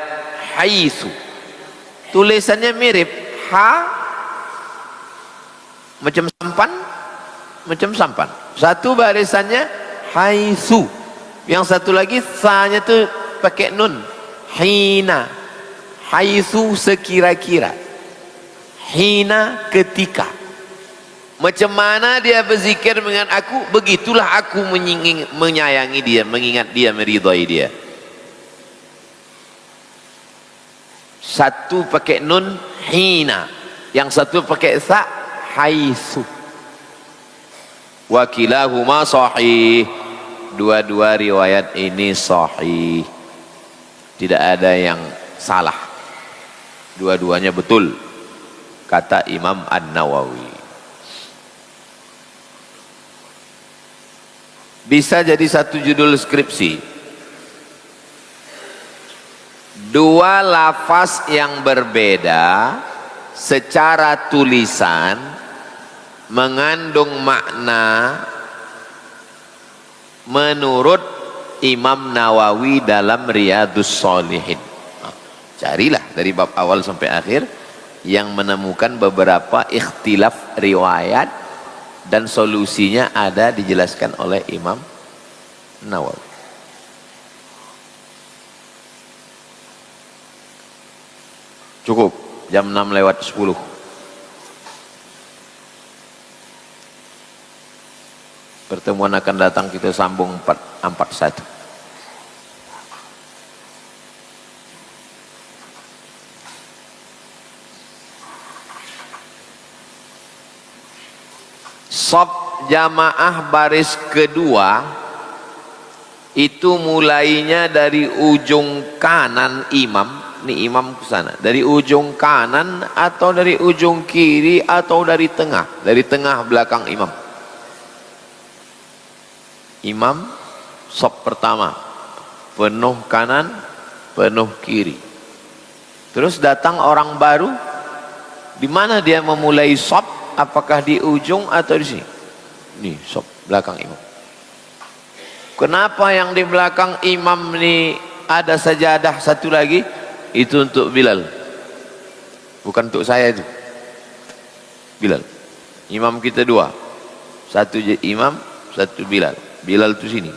haitsu. Tulisannya mirip, ha macam sampan. Satu barisannya haitsu, yang satu lagi sa-nya tu pakai nun, hina. Haitsu sekira-kira, hina ketika. Macam mana dia berzikir dengan aku, begitulah aku menyayangi dia, mengingat dia, meridhai dia. Satu pakai nun hina, yang satu pakai sa haitsu. Wa kilahuma sahih, dua-dua riwayat ini sahih, tidak ada yang salah. Dua-duanya betul, kata Imam An-Nawawi. Bisa jadi satu judul skripsi. Dua lafaz yang berbeda secara tulisan mengandung makna menurut Imam Nawawi dalam Riyadhus Shalihin. Carilah dari bab awal sampai akhir yang menemukan beberapa ikhtilaf riwayat dan solusinya ada dijelaskan oleh Imam Nawawi. Cukup jam 6:10. Pertemuan akan datang kita sambung 441. Shaf jamaah baris kedua itu mulainya dari ujung kanan imam. Ini imam ke sana. Dari ujung kanan atau dari ujung kiri atau dari tengah. Dari tengah belakang imam. Imam shaf pertama penuh kanan, penuh kiri. Terus datang orang baru. Di mana dia memulai shaf? Apakah di ujung atau di sini? Nih, shaf belakang imam. Kenapa yang di belakang imam ini ada sajadah satu lagi? Itu untuk Bilal. Bukan untuk saya itu. Bilal. Imam kita dua. Satu imam, satu Bilal. Bilal itu sini.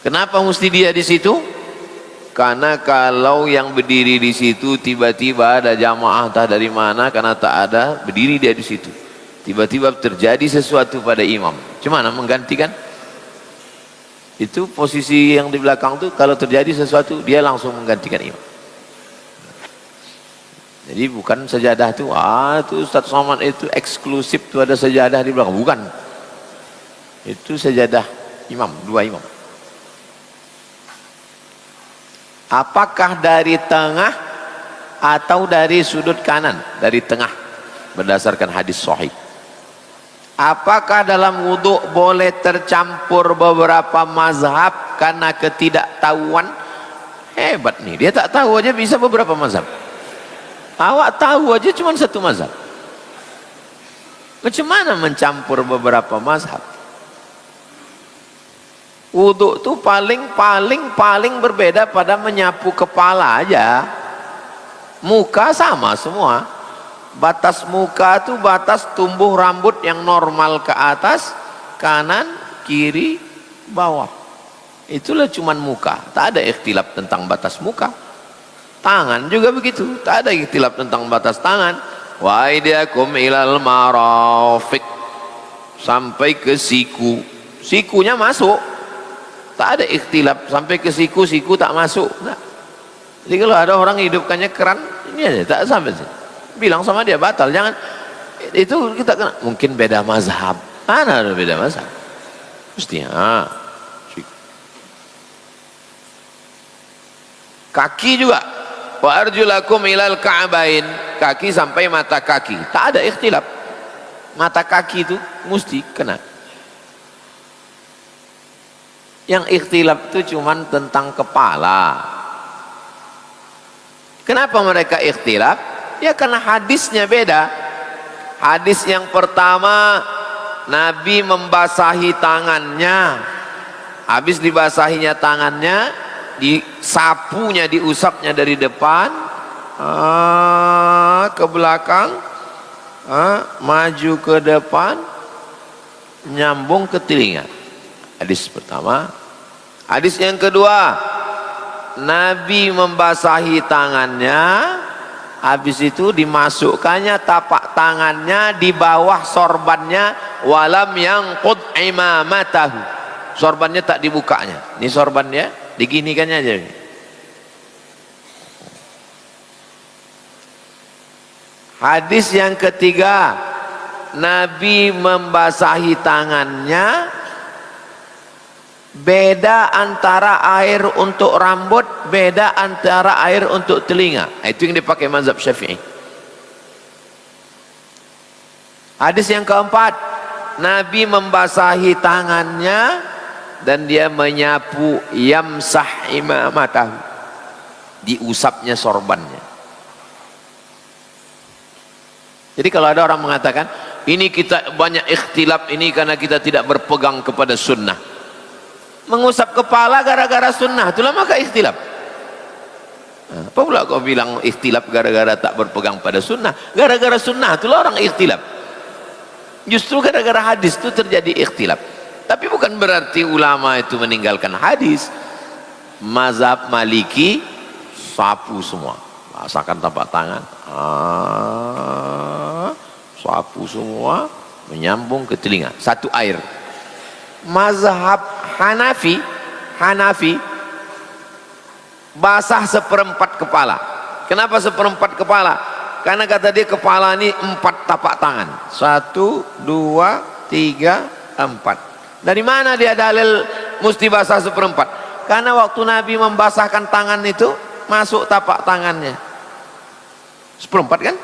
Kenapa mesti dia di situ? Karena kalau yang berdiri di situ tiba-tiba ada jamaah entah dari mana, karena tak ada, berdiri dia di situ. Tiba-tiba terjadi sesuatu pada imam. Gimana menggantikan? Itu posisi yang di belakang tuh kalau terjadi sesuatu dia langsung menggantikan imam. Jadi bukan sajadah itu, itu Ustaz Somad itu eksklusif tuh ada sajadah di belakang. Bukan. Itu sajadah imam, dua imam. Apakah dari tengah atau dari sudut kanan? Dari tengah berdasarkan hadis sahih. Apakah dalam wudhu boleh tercampur beberapa mazhab karena ketidaktahuan? Hebat nih, dia tak tahu aja bisa beberapa mazhab. Awak tahu aja cuma satu mazhab. Macam mana mencampur beberapa mazhab? Wudhu itu paling berbeda pada menyapu kepala aja. Muka sama semua. Batas muka itu batas tumbuh rambut yang normal ke atas, kanan, kiri, bawah. Itulah cuman muka. Tak ada ikhtilaf tentang batas muka. Tangan juga begitu. Tak ada ikhtilaf tentang batas tangan. Wa aidiakum ilal marafiq. Sampai ke siku. Sikunya masuk. Tak ada ikhtilaf sampai ke siku, siku tak masuk. Nah. Jadi kalau ada orang hidupkannya keran, ini aja tak sampai sih. Bilang sama dia batal, jangan. Itu kita kena. Mungkin beda mazhab. Mana ada beda mazhab? Mestinya. Kaki juga. Wa arjulakum ilal ka'bain. Kaki sampai mata kaki. Tak ada ikhtilaf. Mata kaki itu mesti kena. Yang ikhtilaf itu cuman tentang kepala. Kenapa mereka ikhtilaf? Ya karena hadisnya beda. Hadis yang pertama, Nabi membasahi tangannya. Habis dibasahinya tangannya, disapunya, diusapnya dari depan ke belakang, maju ke depan, nyambung ke telinga. Hadis pertama. Hadis yang kedua, Nabi membasahi tangannya, habis itu dimasukkannya tapak tangannya di bawah sorbannya, walam yangqud imamatahu. Sorbannya tak dibukanya. Ini sorbannya, diginikannya aja. Hadis yang ketiga, Nabi membasahi tangannya Beda antara air untuk rambut, beda antara air untuk telinga. Itu yang dipakai mazhab Syafi'i. Hadis yang keempat, Nabi membasahi tangannya dan dia menyapu, yamsah imamatahu, diusapnya sorbannya. Jadi kalau ada orang mengatakan ini kita banyak ikhtilaf ini karena kita tidak berpegang kepada sunnah, mengusap kepala gara-gara sunnah, itulah maka ikhtilaf. Apa pula kau bilang ikhtilaf gara-gara tak berpegang pada sunnah? Gara-gara sunnah itulah orang ikhtilaf. Justru gara-gara hadis itu terjadi ikhtilaf. Tapi bukan berarti ulama itu meninggalkan hadis. Mazhab Maliki sapu semua, basakan tapak tangan, sapu semua, menyambung ke telinga, satu air. Mazhab Hanafi basah seperempat kepala. Kenapa seperempat kepala? Karena kata dia kepala ini 4 tapak tangan, 1, 2, 3, 4. Dari mana dia dalil mesti basah seperempat? Karena waktu Nabi membasahkan tangan itu masuk tapak tangannya seperempat kan?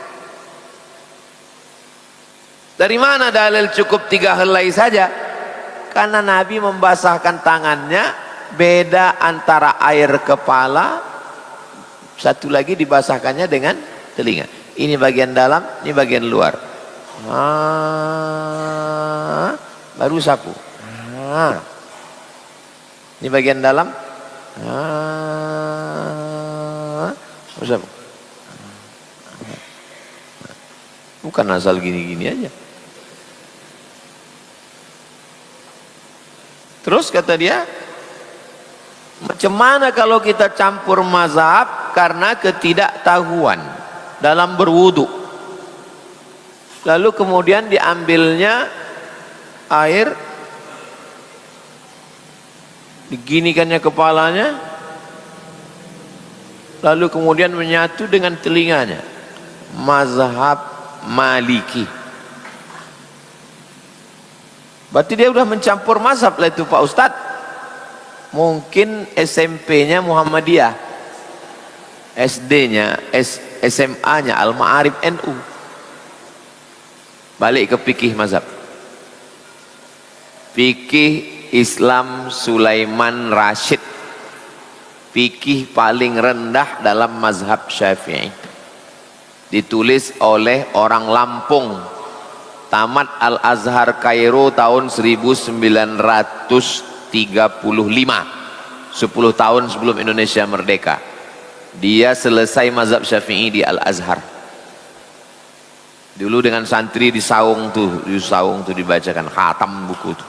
Dari mana dalil cukup 3 helai saja? Karena Nabi membasahkan tangannya, beda antara air kepala, satu lagi dibasahkannya dengan telinga. Ini bagian dalam, ini bagian luar. Baru sapu. Ini bagian dalam. Baru sapu. Bukan asal gini-gini aja. Terus kata dia, macam mana kalau kita campur mazhab karena ketidaktahuan dalam berwudu, lalu kemudian diambilnya air, diginikannya kepalanya, lalu kemudian menyatu dengan telinganya. Mazhab Maliki. Berarti dia sudah mencampur mazhab lah itu Pak Ustadz. Mungkin SMP-nya Muhammadiyah, SD-nya, SMA-nya Al-Ma'arif NU. Balik ke fikih mazhab. Fikih Islam Sulaiman Rashid, fikih paling rendah dalam mazhab Syafi'i. Ditulis oleh orang Lampung, tamat Al-Azhar Kairo tahun 1935, 10 tahun sebelum Indonesia merdeka. Dia selesai mazhab Syafi'i di Al-Azhar. Dulu dengan santri di saung tuh dibacakan khatam buku tuh.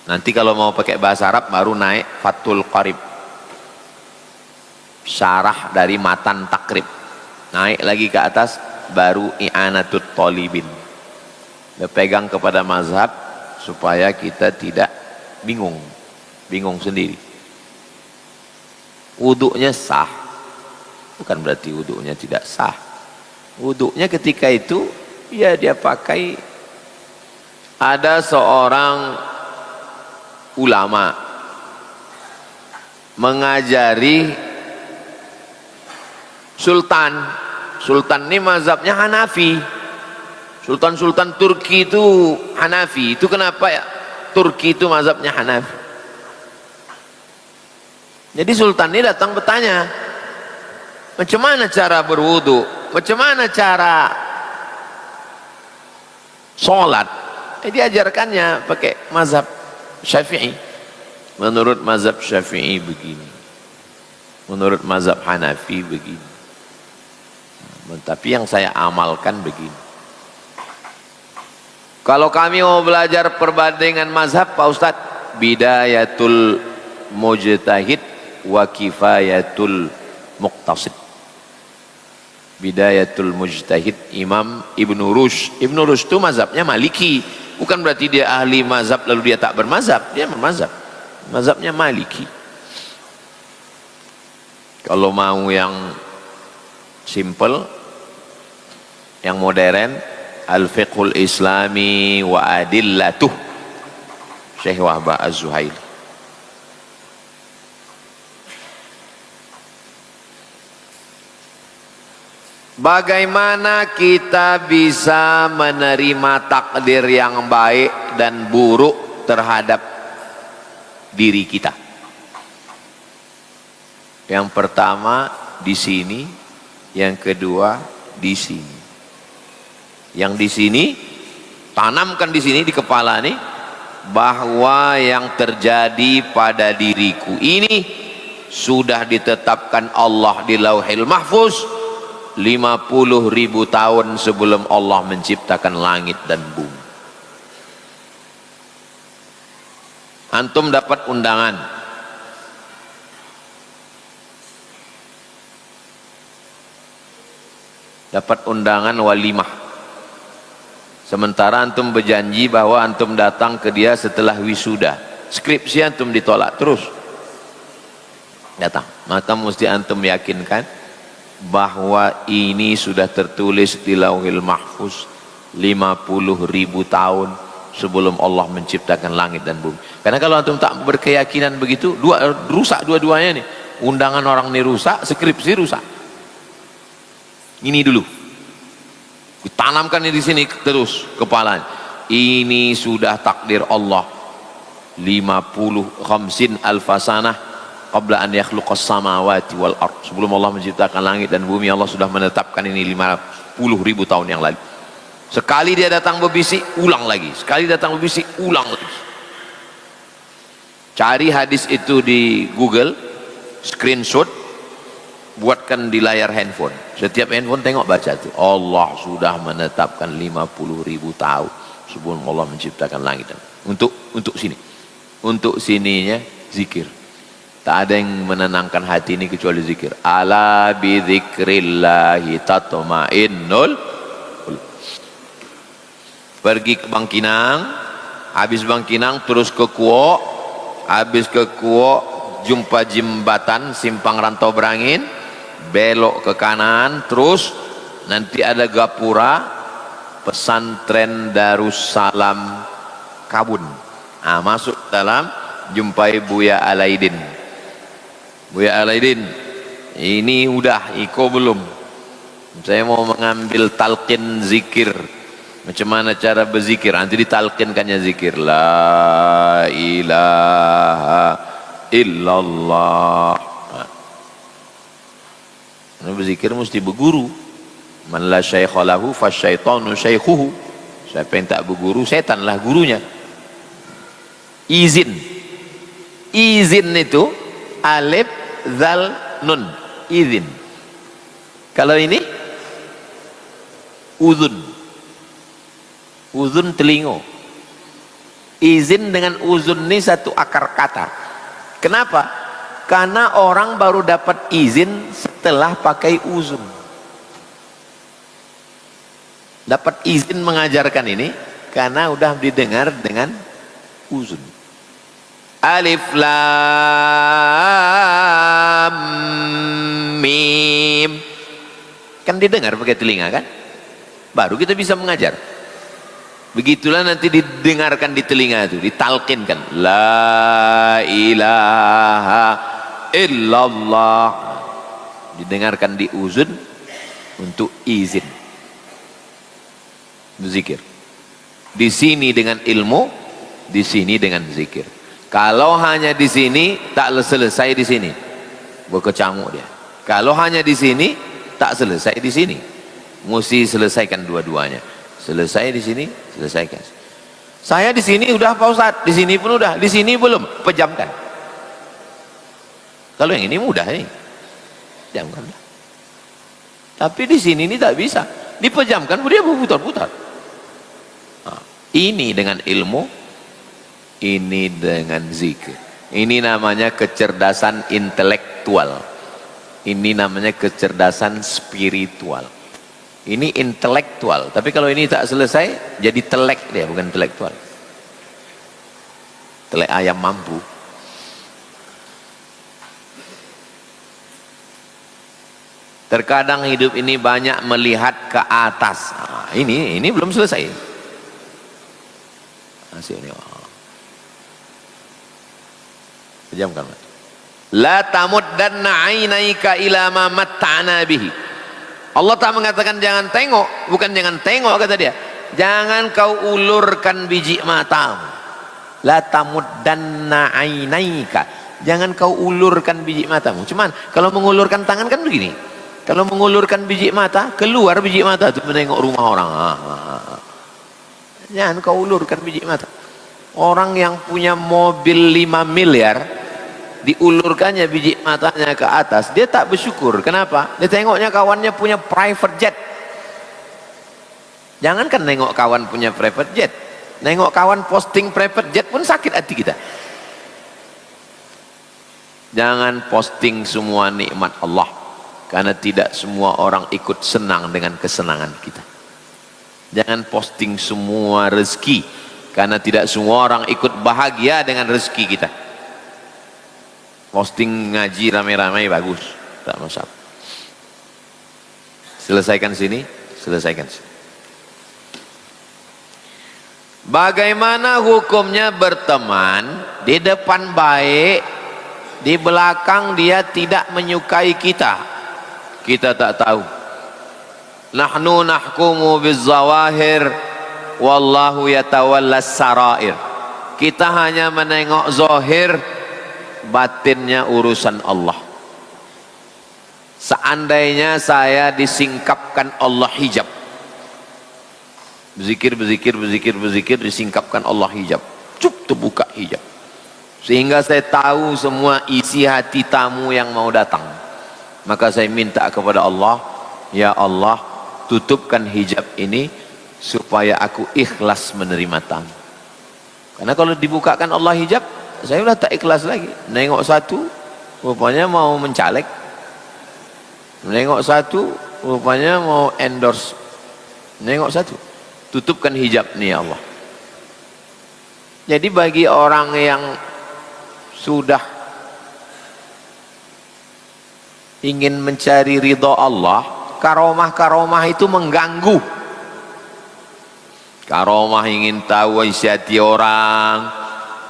Nanti kalau mau pakai bahasa Arab baru naik Fathul Qarib, syarah dari Matan Takrib. Naik lagi ke atas baru I'anatut Talibin. Berpegang kepada mazhab supaya kita tidak bingung sendiri. Wuduknya sah, bukan berarti wuduknya tidak sah. Wuduknya ketika itu ya dia pakai. Ada seorang ulama mengajari Sultan ini mazhabnya Hanafi. Sultan Turki itu Hanafi. Itu kenapa ya Turki itu mazhabnya Hanafi? Jadi Sultan ini datang bertanya, macam mana cara berwudu, macam mana cara sholat. Diajarkannya pakai mazhab Syafi'i. Menurut mazhab Syafi'i begini, menurut mazhab Hanafi begini, tapi yang saya amalkan begini. Kalau kami mau belajar perbandingan mazhab Pak Ustadz, bidayatul mujtahid wa kifayatul muqtasid. Bidayatul mujtahid Imam Ibnu Rushd. Ibnu Rushd itu mazhabnya Maliki. Bukan berarti dia ahli mazhab lalu dia tak bermazhab. Dia bermazhab. Mazhabnya Maliki. Kalau mau yang simple, yang modern, Al-Fiqhul Islami wa Adillatuh, Syekh Wahbah Az-Zuhaili. Bagaimana kita bisa menerima takdir yang baik dan buruk terhadap diri kita? Yang pertama di sini, yang kedua di sini. Yang di sini, tanamkan di sini di kepala nih, bahwa yang terjadi pada diriku ini sudah ditetapkan Allah di Lauhil Mahfuz 50.000 tahun sebelum Allah menciptakan langit dan bumi. Antum dapat undangan, walimah. Sementara antum berjanji bahwa antum datang ke dia setelah wisuda, skripsi antum ditolak terus. Datang, maka mesti antum yakinkan bahwa ini sudah tertulis di Lauhil Mahfuz 50.000 tahun sebelum Allah menciptakan langit dan bumi. Karena kalau antum tak berkeyakinan begitu, rusak dua-duanya nih. Undangan orang ini rusak, skripsi rusak. Ini dulu ditanamkan di sini terus kepalanya. Ini sudah takdir Allah 50 alfasanah qabla an yakhluqas samawati wal ard. Sebelum Allah menciptakan langit dan bumi, Allah sudah menetapkan ini 50.000 tahun yang lalu. Sekali dia datang berbisik, ulang lagi. Sekali datang berbisik, ulang lagi. Cari hadis itu di Google, screenshot, buatkan di layar handphone. Setiap handphone tengok, baca tuh. Allah sudah menetapkan 50.000 tahun sebelum Allah menciptakan langit dan untuk sini. Untuk sininya zikir. Tak ada yang menenangkan hati ini kecuali zikir. Ala bi dzikrillahi tatma'innul qulub. Pergi ke Bangkinang, habis Bangkinang terus ke Kuok, habis ke Kuok jumpa jembatan simpang Rantau Berangin, belok ke kanan, terus nanti ada gapura pesantren Darussalam Kabun. Nah, masuk dalam, jumpai Buya Alaidin. Buya Alaidin, ini udah iko belum? Saya mau mengambil talqin zikir. Macam mana cara berzikir? Nanti ditalqinkannya zikir. La ilaha illallah. Nah, berzikir mesti berguru. Man la syaikha lahu fasyaitanu syaikhuhu. Siapa yang tak berguru, setanlah gurunya. Izin. Izin itu alif zal nun, izin. Kalau ini uzun, uzun telingo. Izin dengan uzun ini satu akar kata. Kenapa? Karena orang baru dapat izin setelah pakai uzun. Dapat izin mengajarkan ini karena udah didengar dengan uzun. Alif lam mim, kan didengar pakai telinga kan, baru kita bisa mengajar. Begitulah nanti didengarkan di telinga itu, ditalqinkan la ilaha illallah, didengarkan di uzun untuk izin berzikir. Di sini dengan ilmu, di sini dengan zikir. Kalau hanya di sini tak selesai di sini, berkecamuk dia. Kalau hanya di sini tak selesai di sini, mesti selesaikan dua-duanya. Selesai di sini, selesaikan. Saya di sini udah Pak Ustadz, di sini pun udah, di sini belum, pejamkan. Kalau yang ini mudah nih, pejamkan. Tapi di sini ini tak bisa, dipejamkan dia berputar-putar. Nah, ini dengan ilmu, ini dengan zikir. Ini namanya kecerdasan intelektual. Ini namanya kecerdasan spiritual. Ini intelektual. Tapi kalau ini tak selesai, jadi telek dia, bukan intelektual. Telek ayam mampu. Terkadang hidup ini banyak melihat ke atas. Nah, ini belum selesai. Hasilnya. Pejamkan. La tamuddanna 'ainaika ila ma matta'na bihi. Allah tak mengatakan jangan tengok, bukan jangan tengok kata dia. Jangan kau ulurkan biji matamu. La tamuddanna ainaika. Jangan kau ulurkan biji matamu. Cuman kalau mengulurkan tangan kan begini. Kalau mengulurkan biji mata, keluar biji mata itu menengok rumah orang. Jangan kau ulurkan biji mata. Orang yang punya mobil 5 miliar, diulurkannya biji matanya ke atas, dia tak bersyukur. Kenapa? Dia tengoknya kawannya punya private jet. Jangankan nengok kawan punya private jet, nengok kawan posting private jet pun sakit hati kita. Jangan posting semua nikmat Allah, karena tidak semua orang ikut senang dengan kesenangan kita. Jangan posting semua rezeki, karena tidak semua orang ikut bahagia dengan rezeki kita. Posting ngaji ramai-ramai bagus, tak masalah. Selesaikan sini, selesaikan sini. Bagaimana hukumnya berteman, di depan baik, di belakang dia tidak menyukai kita? Kita tak tahu. Nahnu nahkumu bizzawahir wallahu yatawallas sarair. Kita hanya menengok zahir, batinnya urusan Allah. Seandainya saya disingkapkan Allah hijab, berzikir, disingkapkan Allah hijab, terbuka hijab, sehingga saya tahu semua isi hati tamu yang mau datang. Maka saya minta kepada Allah, ya Allah, tutupkan hijab ini supaya aku ikhlas menerima tamu. Karena kalau dibukakan Allah hijab, saya sudah tak ikhlas lagi. Nengok satu, rupanya mau mencalek. Nengok satu, rupanya mau endorse. Nengok satu. Tutupkan hijab nih Allah. Jadi bagi orang yang sudah ingin mencari ridha Allah, karomah-karomah itu mengganggu. Karomah ingin tahu isi hati orang,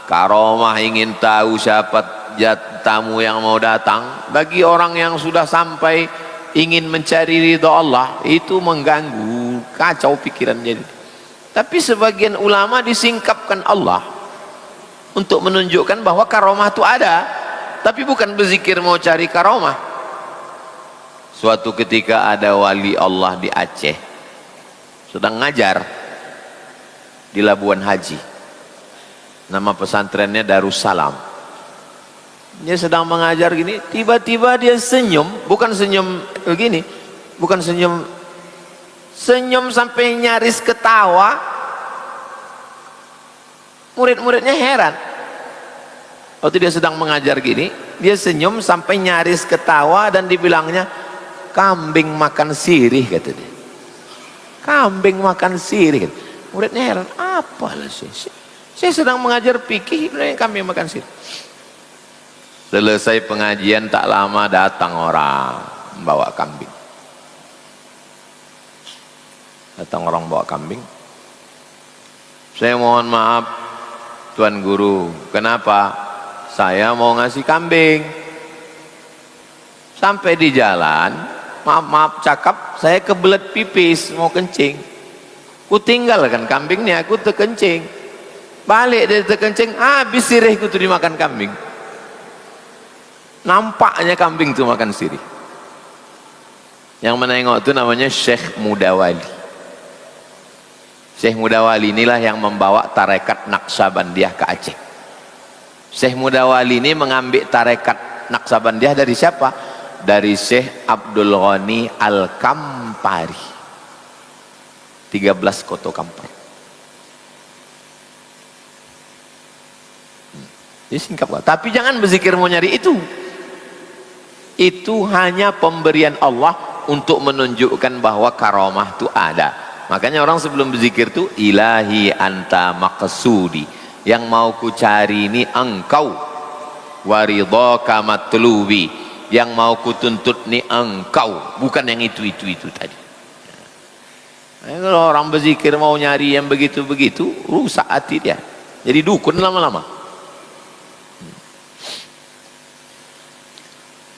karomah ingin tahu siapa tamu yang mau datang. Bagi orang yang sudah sampai ingin mencari ridha Allah, itu mengganggu, kacau pikiran jadi. Tapi sebagian ulama disingkapkan Allah untuk menunjukkan bahwa karomah itu ada, tapi bukan berzikir mau cari karomah. Suatu ketika ada wali Allah di Aceh sedang ngajar di Labuan Haji. Nama pesantrennya Darussalam. Dia sedang mengajar gini, tiba-tiba dia senyum, bukan senyum begini, bukan senyum sampai nyaris ketawa. Murid-muridnya heran. Waktu dia sedang mengajar gini, dia senyum sampai nyaris ketawa dan dibilangnya, kambing makan sirih, kata dia. Kambing makan sirih. Muridnya heran, apalah saya sedang mengajar fikih, kambing makan sirih. Selesai pengajian tak lama datang orang membawa kambing. Datang orang bawa kambing. Saya mohon maaf Tuan Guru, kenapa? Saya mau ngasih kambing. Sampai di jalan, maaf cakap, saya kebelet pipis mau kencing. Ku tinggalkan kambingnya, aku terkencing. Balik dari terkencing, habis sirihku tuh dimakan kambing. Nampaknya kambing tuh makan sirih. Yang menengok itu namanya Syekh Mudawali. Syekh Mudawali inilah yang membawa tarekat Naqsabandiyah ke Aceh. Syekh Mudawali ini mengambil tarekat Naqsabandiyah dari siapa? Dari Syekh Abdul Ghani Al-Kampari. 13 koto Kampar. Ini singkap. Tapi jangan berzikir mau nyari itu. Itu hanya pemberian Allah untuk menunjukkan bahwa karomah itu ada. Makanya orang sebelum berzikir itu, ilahi anta maqsudi, yang mau ku cari ini engkau, waridhaka matlubi, yang mau ku tuntut ini engkau, bukan yang itu tadi. Nah, kalau orang berzikir mau nyari yang begitu-begitu, rusak hati dia, jadi dukun lama-lama.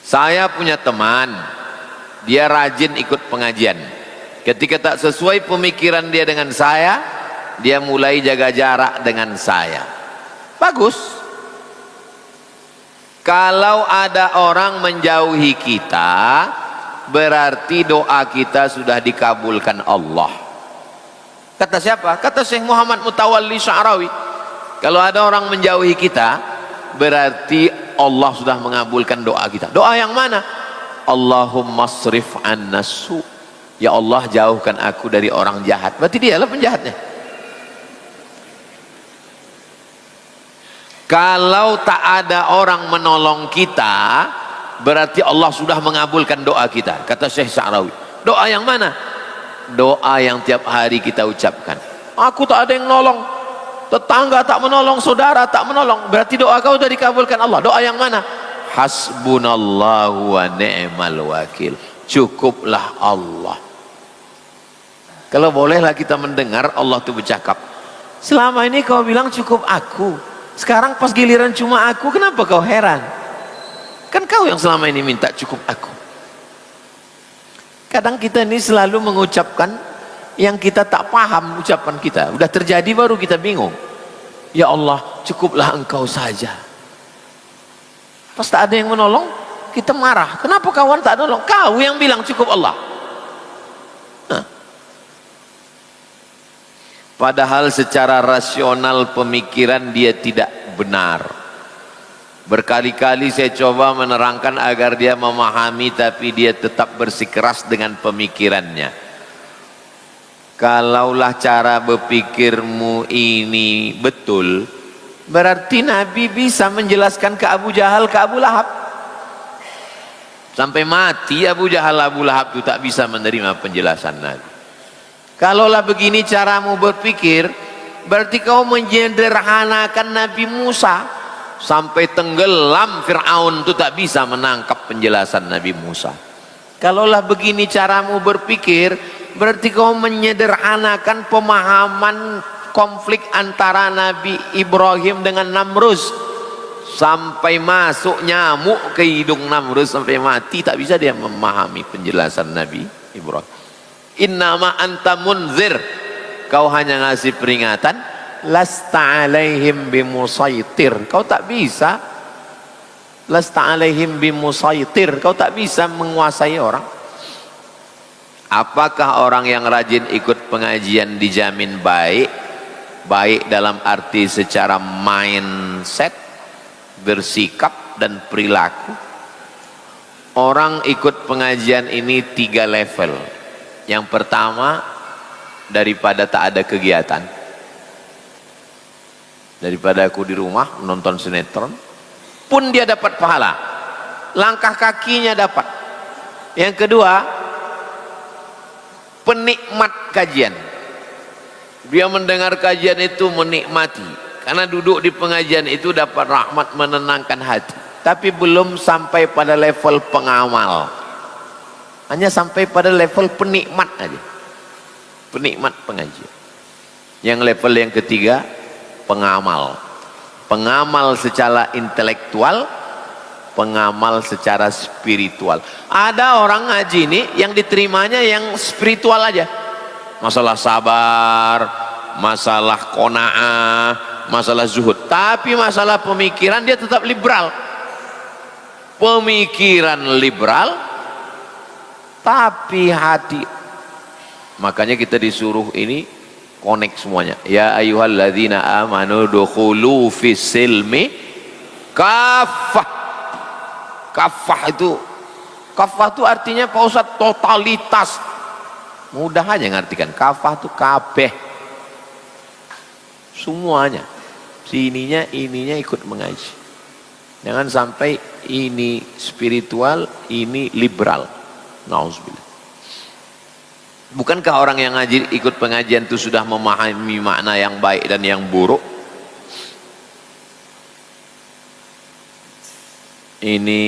Saya punya teman, dia rajin ikut pengajian. Ketika tak sesuai pemikiran dia dengan saya, dia mulai jaga jarak dengan saya. Bagus. Kalau ada orang menjauhi kita, berarti doa kita sudah dikabulkan Allah. Kata siapa? Kata Syekh Muhammad Mutawalli Sya'rawi. Kalau ada orang menjauhi kita, berarti Allah sudah mengabulkan doa kita. Doa yang mana? Allahumma srif anna su. Ya Allah, jauhkan aku dari orang jahat. Berarti dialah penjahatnya. Kalau tak ada orang menolong kita, berarti Allah sudah mengabulkan doa kita. Kata Syekh Sya'rawi. Doa yang mana? Doa yang tiap hari kita ucapkan. Aku tak ada yang nolong, tetangga tak menolong, saudara tak menolong, berarti doa kau sudah dikabulkan Allah. Doa yang mana? Hasbunallahu wa ni'mal wakil. Cukuplah Allah. Kalau bolehlah kita mendengar Allah itu bercakap, selama ini kau bilang cukup aku, sekarang pas giliran cuma aku, kenapa kau heran? Kan kau yang selama ini minta cukup aku. Kadang kita ini selalu mengucapkan yang kita tak paham ucapan kita. Udah terjadi baru kita bingung. Ya Allah, cukuplah engkau saja. Pas tak ada yang menolong, kita marah. Kenapa kawan tak nolong? Kau yang bilang cukup Allah. Nah. Padahal secara rasional pemikiran dia tidak benar. Berkali-kali saya coba menerangkan agar dia memahami, tapi dia tetap bersikeras dengan pemikirannya. Kalaulah cara berpikirmu ini betul, berarti Nabi bisa menjelaskan ke Abu Jahal, ke Abu Lahab. Sampai mati Abu Jahal, Abu Lahab itu tak bisa menerima penjelasan Nabi. Kalaulah begini caramu berpikir, berarti kau menyederhanakan Nabi Musa. Sampai tenggelam Fir'aun itu tak bisa menangkap penjelasan Nabi Musa. Kalaulah begini caramu berpikir, berarti kau menyederhanakan pemahaman konflik antara Nabi Ibrahim dengan Namrus. Sampai masuk nyamuk ke hidung Namrus sampai mati, tak bisa dia memahami penjelasan Nabi Ibrahim. Innama anta munzir, kau hanya ngasih peringatan. Lasta alaihim bimusaitir, kau tak bisa. Lasta alaihim bimusaitir, kau tak bisa menguasai orang. Apakah orang yang rajin ikut pengajian dijamin baik? Baik dalam arti secara mindset, bersikap dan perilaku. Orang ikut pengajian ini 3 level. Yang pertama, daripada tak ada kegiatan. Daripada aku di rumah menonton sinetron, pun dia dapat pahala. Langkah kakinya dapat. Yang kedua, penikmat kajian. Dia mendengar kajian itu menikmati, karena duduk di pengajian itu dapat rahmat, menenangkan hati. Tapi belum sampai pada level pengamal, hanya sampai pada level penikmat aja. Penikmat pengajian. Yang level yang ketiga, pengamal. Pengamal secara intelektual, pengamal secara spiritual. Ada orang ngaji ini yang diterimanya yang spiritual aja. Masalah sabar, masalah qanaah, masalah zuhud. Tapi masalah pemikiran dia tetap liberal. Pemikiran liberal, tapi hati. Makanya kita disuruh ini connect semuanya. Ya ayyuhalladzina amanu dukhulu fis silmi kafah. Kafah itu artinya Pak Ustaz totalitas. Mudah aja ngartikan. Kafah itu kabeh. Semuanya. Ininya ikut mengaji. Jangan sampai ini spiritual, ini liberal. Nauzubillah. Bukankah orang yang ngaji ikut pengajian itu sudah memahami makna yang baik dan yang buruk? Ini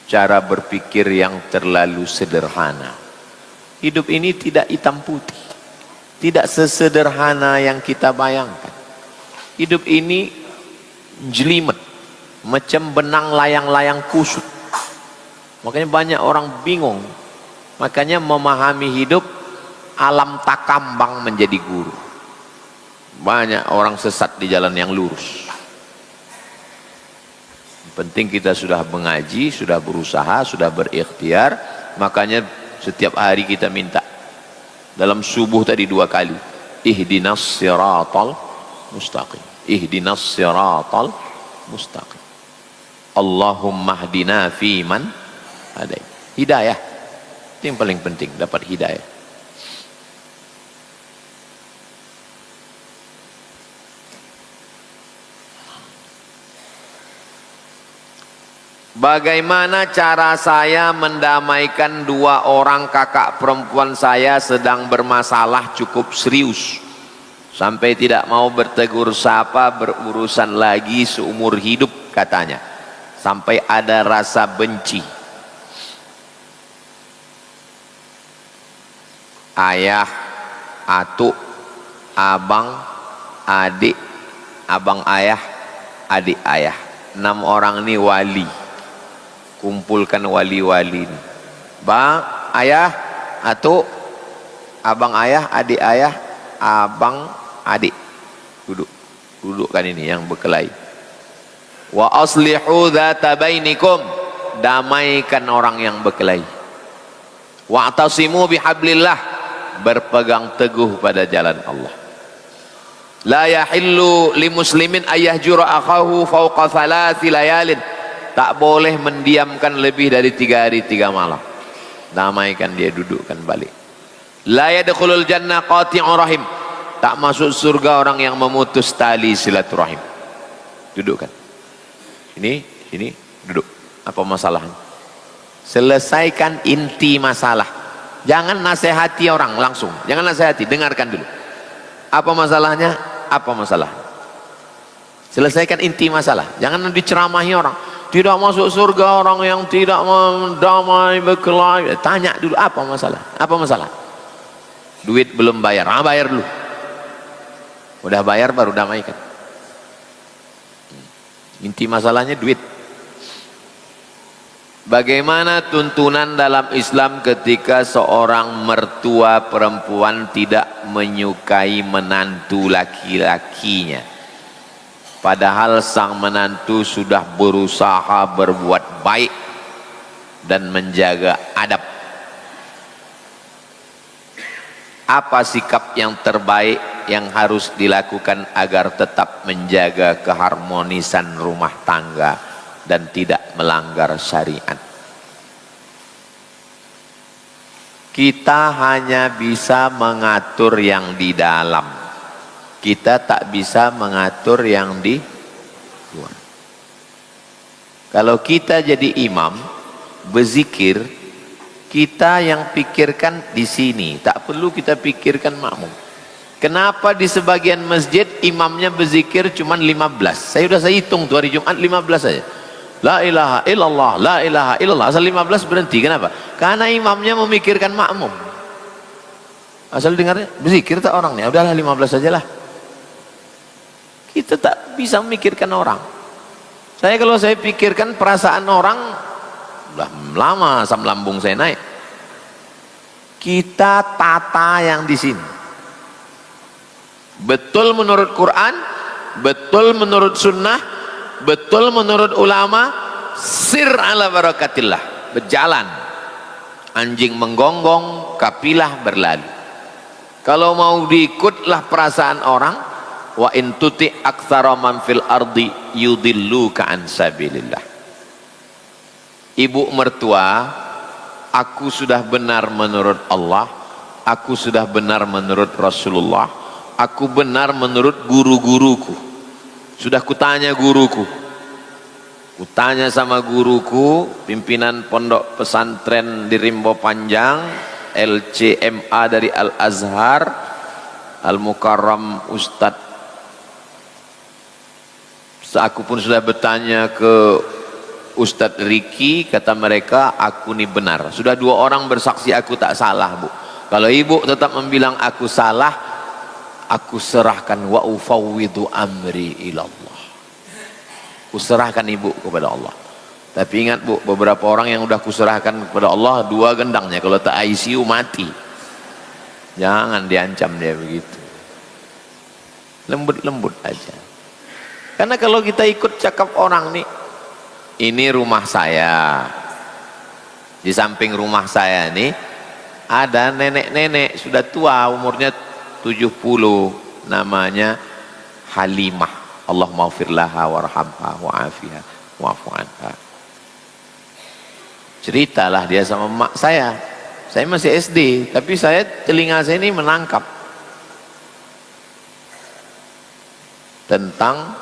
cara berpikir yang terlalu sederhana. Hidup ini tidak hitam putih, tidak sesederhana yang kita bayangkan. Hidup ini jelimet, macam benang layang-layang kusut. Makanya banyak orang bingung. Makanya memahami hidup, alam takambang menjadi guru. Banyak orang sesat di jalan yang lurus. Penting kita sudah mengaji, sudah berusaha, sudah berikhtiar. Makanya setiap hari kita minta. Dalam subuh tadi 2 kali. Ihdinas siratal mustaqim. Ihdinas siratal mustaqim. Allahumma hdina fiman hadait. Hidayah. Itu yang paling penting, dapat hidayah. Bagaimana cara saya mendamaikan 2 orang kakak perempuan saya sedang bermasalah cukup serius, sampai tidak mau bertegur sapa, berurusan lagi seumur hidup katanya, sampai ada rasa benci. Ayah, atuk, abang, adik, abang ayah, adik ayah. 6 orang ini wali. Kumpulkan wali-wali ini. Bang, ayah, atuk, abang ayah, adik ayah, abang, adik. Duduk. Dudukkan ini yang berkelahi. Wa aslihu dzata bainikum. Damaikan orang yang berkelahi. Wa'tasimu bihablillah. Berpegang teguh pada jalan Allah. La yahillu li muslimin ayyahjura akhahu fawqa 3 layalin. Tak boleh mendiamkan lebih dari 3 hari 3 malam. Damaikan dia, dudukkan balik. La yadkhulul jannah qati'ur rahim. Tak masuk surga orang yang memutus tali silaturahim. Dudukkan. Ini duduk. Apa masalahnya? Selesaikan inti masalah. Jangan nasihati orang langsung. Jangan nasihati, dengarkan dulu. Apa masalahnya? Apa masalah? Selesaikan inti masalah. Jangan diceramahi orang. Tidak masuk surga orang yang tidak mendamai berkelahi. Tanya dulu apa masalah? Apa masalah? Duit belum bayar. Bayar dulu. Udah bayar baru damaikan. Inti masalahnya duit. Bagaimana tuntunan dalam Islam ketika seorang mertua perempuan tidak menyukai menantu laki-lakinya, padahal sang menantu sudah berusaha berbuat baik dan menjaga adab? Apa sikap yang terbaik yang harus dilakukan agar tetap menjaga keharmonisan rumah tangga dan tidak melanggar syariat? Kita hanya bisa mengatur yang di dalam. Kita tak bisa mengatur yang di luar. Kalau kita jadi imam, berzikir, kita yang pikirkan di sini. Tak perlu kita pikirkan makmum. Kenapa di sebagian masjid imamnya berzikir cuma 15? Saya hitung tuh hari Jumat 15 saja. La ilaha illallah, la ilaha illallah. Asal 15 berhenti. Kenapa? Karena imamnya memikirkan makmum. Asal dengarnya berzikir tak orangnya, udahlah 15 sajalah. Kita tak bisa memikirkan orang. Kalau saya pikirkan perasaan orang, udah lama asam lambung saya naik. Kita tata yang di sini. Betul menurut Quran, betul menurut sunnah, betul menurut ulama, sir ala barakatillah, berjalan. Anjing menggonggong, kapilah berlalu. Kalau mau diikutlah perasaan orang, wa in tuti aktsara man fil ardi yudilluka an sabilillah. Ibu mertua, aku sudah benar menurut Allah, aku sudah benar menurut Rasulullah, aku benar menurut guru-guruku. Sudah kutanya guruku, kutanya sama guruku, pimpinan pondok pesantren di Rimbo Panjang, LCMA dari Al Azhar, Al Mukarram Ustadz. Aku pun sudah bertanya ke Ustadz Riki, kata mereka aku ini benar. Sudah 2 orang bersaksi aku tak salah, Bu. Kalau ibu tetap membilang aku salah, aku serahkan wa ufawwidu amri ilallah. Aku serahkan ibu kepada Allah. Tapi ingat Bu, beberapa orang yang udah kuserahkan kepada Allah 2 gendangnya, kalau tak ICU mati. Jangan diancam dia begitu. Lembut-lembut aja. Karena kalau kita ikut cakap orang nih, ini rumah saya, di samping rumah saya nih ada nenek-nenek sudah tua, umurnya 70, namanya Halimah. Allah maghfir laha warhamha wa'afiha wa'fu anha. Ceritalah dia sama emak saya masih SD, tapi telinga saya ini menangkap tentang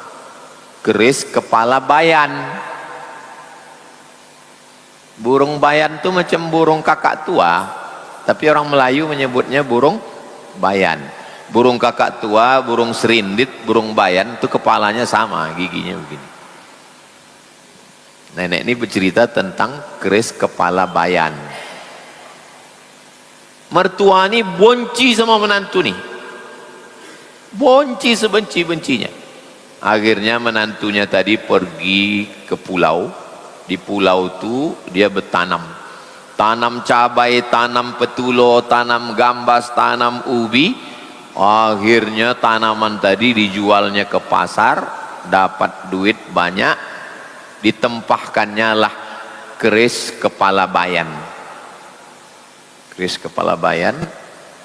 keris kepala bayan. Burung bayan itu macam burung kakak tua, tapi orang Melayu menyebutnya burung bayan. Burung kakak tua, burung serindit, burung bayan itu kepalanya sama, giginya begini. Nenek ini bercerita tentang keris kepala bayan. Mertua ini bonci sama menantu nih, bonci sebenci-bencinya. Akhirnya menantunya tadi pergi ke pulau. Di pulau itu dia bertanam, tanam cabai, tanam petulo, tanam gambas, tanam ubi. Akhirnya tanaman tadi dijualnya ke pasar, dapat duit banyak, ditempahkannya lah keris kepala bayan. Keris kepala bayan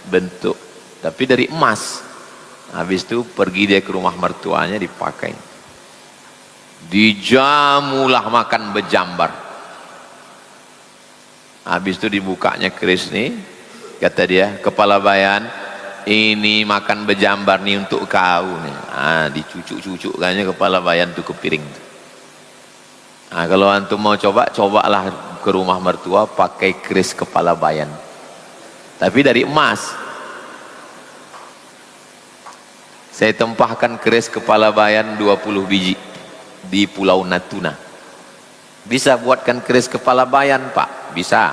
bentuk tapi dari emas. Habis itu pergi dia ke rumah mertuanya, dipakai. Dijamulah makan berjambar. Habis itu dibukanya keris nih, kata dia, kepala bayan, ini makan berjambar nih untuk kau nih. Dicucuk-cucukkannya kepala bayan tuh ke piring. Kalau antum mau cobalah ke rumah mertua pakai keris kepala bayan, tapi dari emas. Saya tempahkan keris kepala bayan 20 biji di Pulau Natuna. Bisa buatkan keris kepala bayan Pak? Bisa.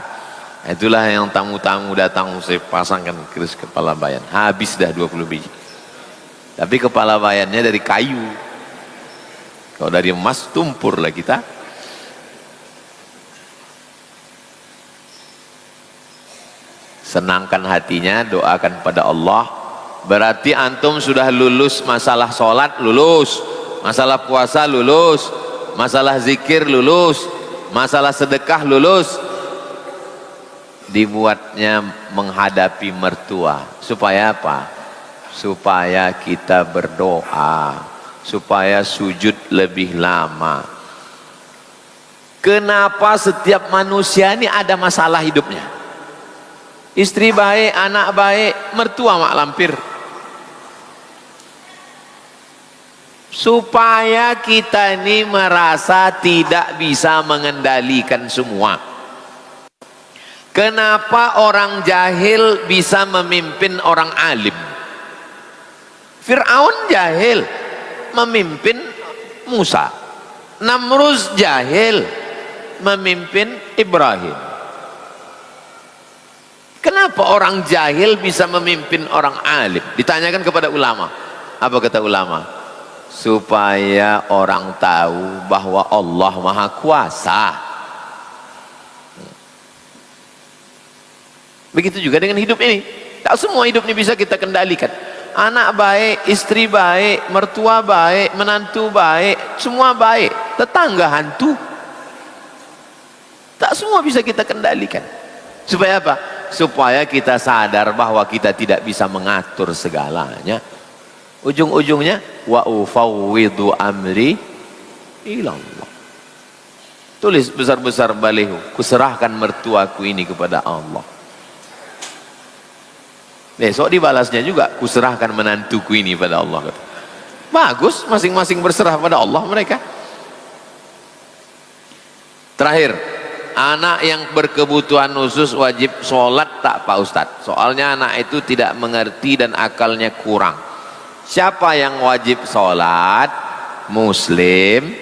Itulah yang tamu-tamu datang, saya pasangkan keris kepala bayan. Habis dah 20 biji. Tapi kepala bayannya dari kayu. Kalau dari emas tumpur lah kita. Senangkan hatinya, doakan pada Allah. Berarti antum sudah lulus masalah sholat, lulus. Masalah puasa lulus, masalah zikir lulus, masalah sedekah lulus. Dibuatnya menghadapi mertua supaya apa? Supaya kita berdoa, supaya sujud lebih lama. Kenapa setiap manusia ini ada masalah hidupnya? Istri baik, anak baik, mertua mak lampir. Supaya kita ini merasa tidak bisa mengendalikan semua. Kenapa orang jahil bisa memimpin orang alim? Fir'aun jahil memimpin Musa. Namrud jahil memimpin Ibrahim. Kenapa orang jahil bisa memimpin orang alim? Ditanyakan kepada ulama. Apa kata ulama? Supaya orang tahu bahwa Allah Maha Kuasa. Begitu juga dengan hidup ini. Tak semua hidup ini bisa kita kendalikan. Anak baik, istri baik, mertua baik, menantu baik, semua baik. Tetangga hantu. Tak semua bisa kita kendalikan. Supaya apa? Supaya kita sadar bahwa kita tidak bisa mengatur segalanya. Ujung-ujungnya wa ufawwidu amri ilallah. Tulis besar-besar baliho, kuserahkan mertuaku ini kepada Allah. Besok dibalasnya juga, kuserahkan menantuku ini pada Allah. Bagus, masing-masing berserah pada Allah mereka. Terakhir, anak yang berkebutuhan khusus wajib sholat tak Pak Ustadz? Soalnya anak itu tidak mengerti dan akalnya kurang. Siapa yang wajib sholat? Muslim,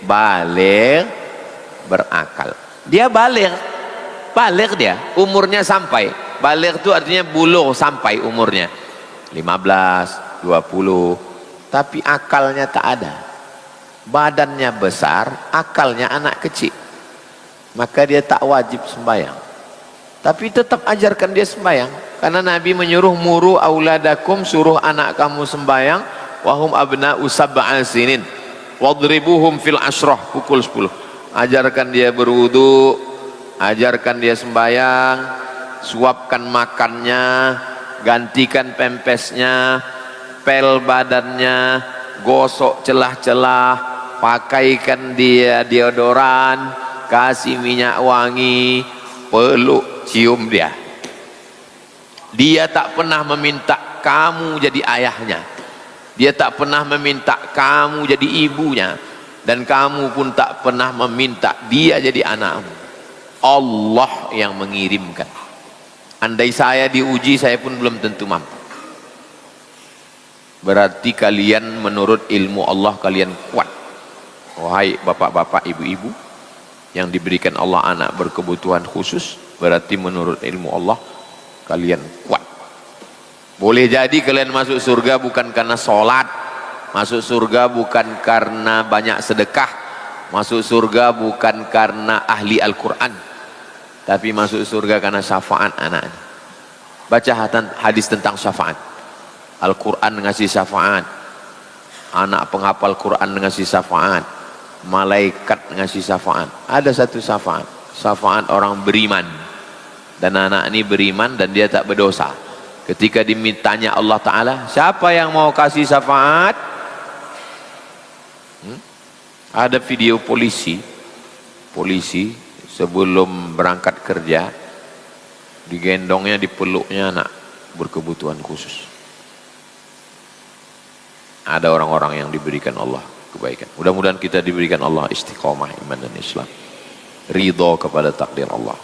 baligh, berakal. Dia baligh, dia, umurnya sampai. Baligh itu artinya bulughh, sampai umurnya 15, 20, tapi akalnya tak ada. Badannya besar, akalnya anak kecil. maka dia tak wajib sembahyang. Tapi tetap ajarkan dia sembahyang, karena Nabi menyuruh muru auladakum, suruh anak kamu sembahyang, wahum abna'u sab'a sinin wadribuhum fil ashrah, pukul 10. Ajarkan dia berwudu, ajarkan dia sembahyang, suapkan makannya, gantikan pempesnya, pel badannya, gosok celah-celah, pakaikan dia deodoran, kasih minyak wangi, peluk, cium dia. Dia tak pernah meminta kamu jadi ayahnya, dia tak pernah meminta kamu jadi ibunya, dan kamu pun tak pernah meminta dia jadi anakmu. Allah yang mengirimkan. Andai saya diuji, saya pun belum tentu mampu. Berarti kalian menurut ilmu Allah kalian kuat. Wahai bapak-bapak, ibu-ibu yang diberikan Allah anak berkebutuhan khusus, berarti menurut ilmu Allah kalian kuat. Boleh jadi kalian masuk surga bukan karena sholat, masuk surga bukan karena banyak sedekah, masuk surga bukan karena ahli Al-Quran, tapi masuk surga karena syafaat anak. Baca hadis tentang syafaat. Al-Quran ngasih syafaat, anak penghafal Quran ngasih syafaat, malaikat ngasih syafaat. Ada satu syafaat, syafaat orang beriman, dan anak ini beriman dan dia tak berdosa. Ketika dimintanya Allah Ta'ala, siapa yang mau kasih syafaat? Ada video polisi sebelum berangkat kerja, digendongnya, dipeluknya anak berkebutuhan khusus. Ada orang-orang yang diberikan Allah kebaikan. Mudah-mudahan kita diberikan Allah istiqomah iman dan Islam, ridho kepada takdir Allah.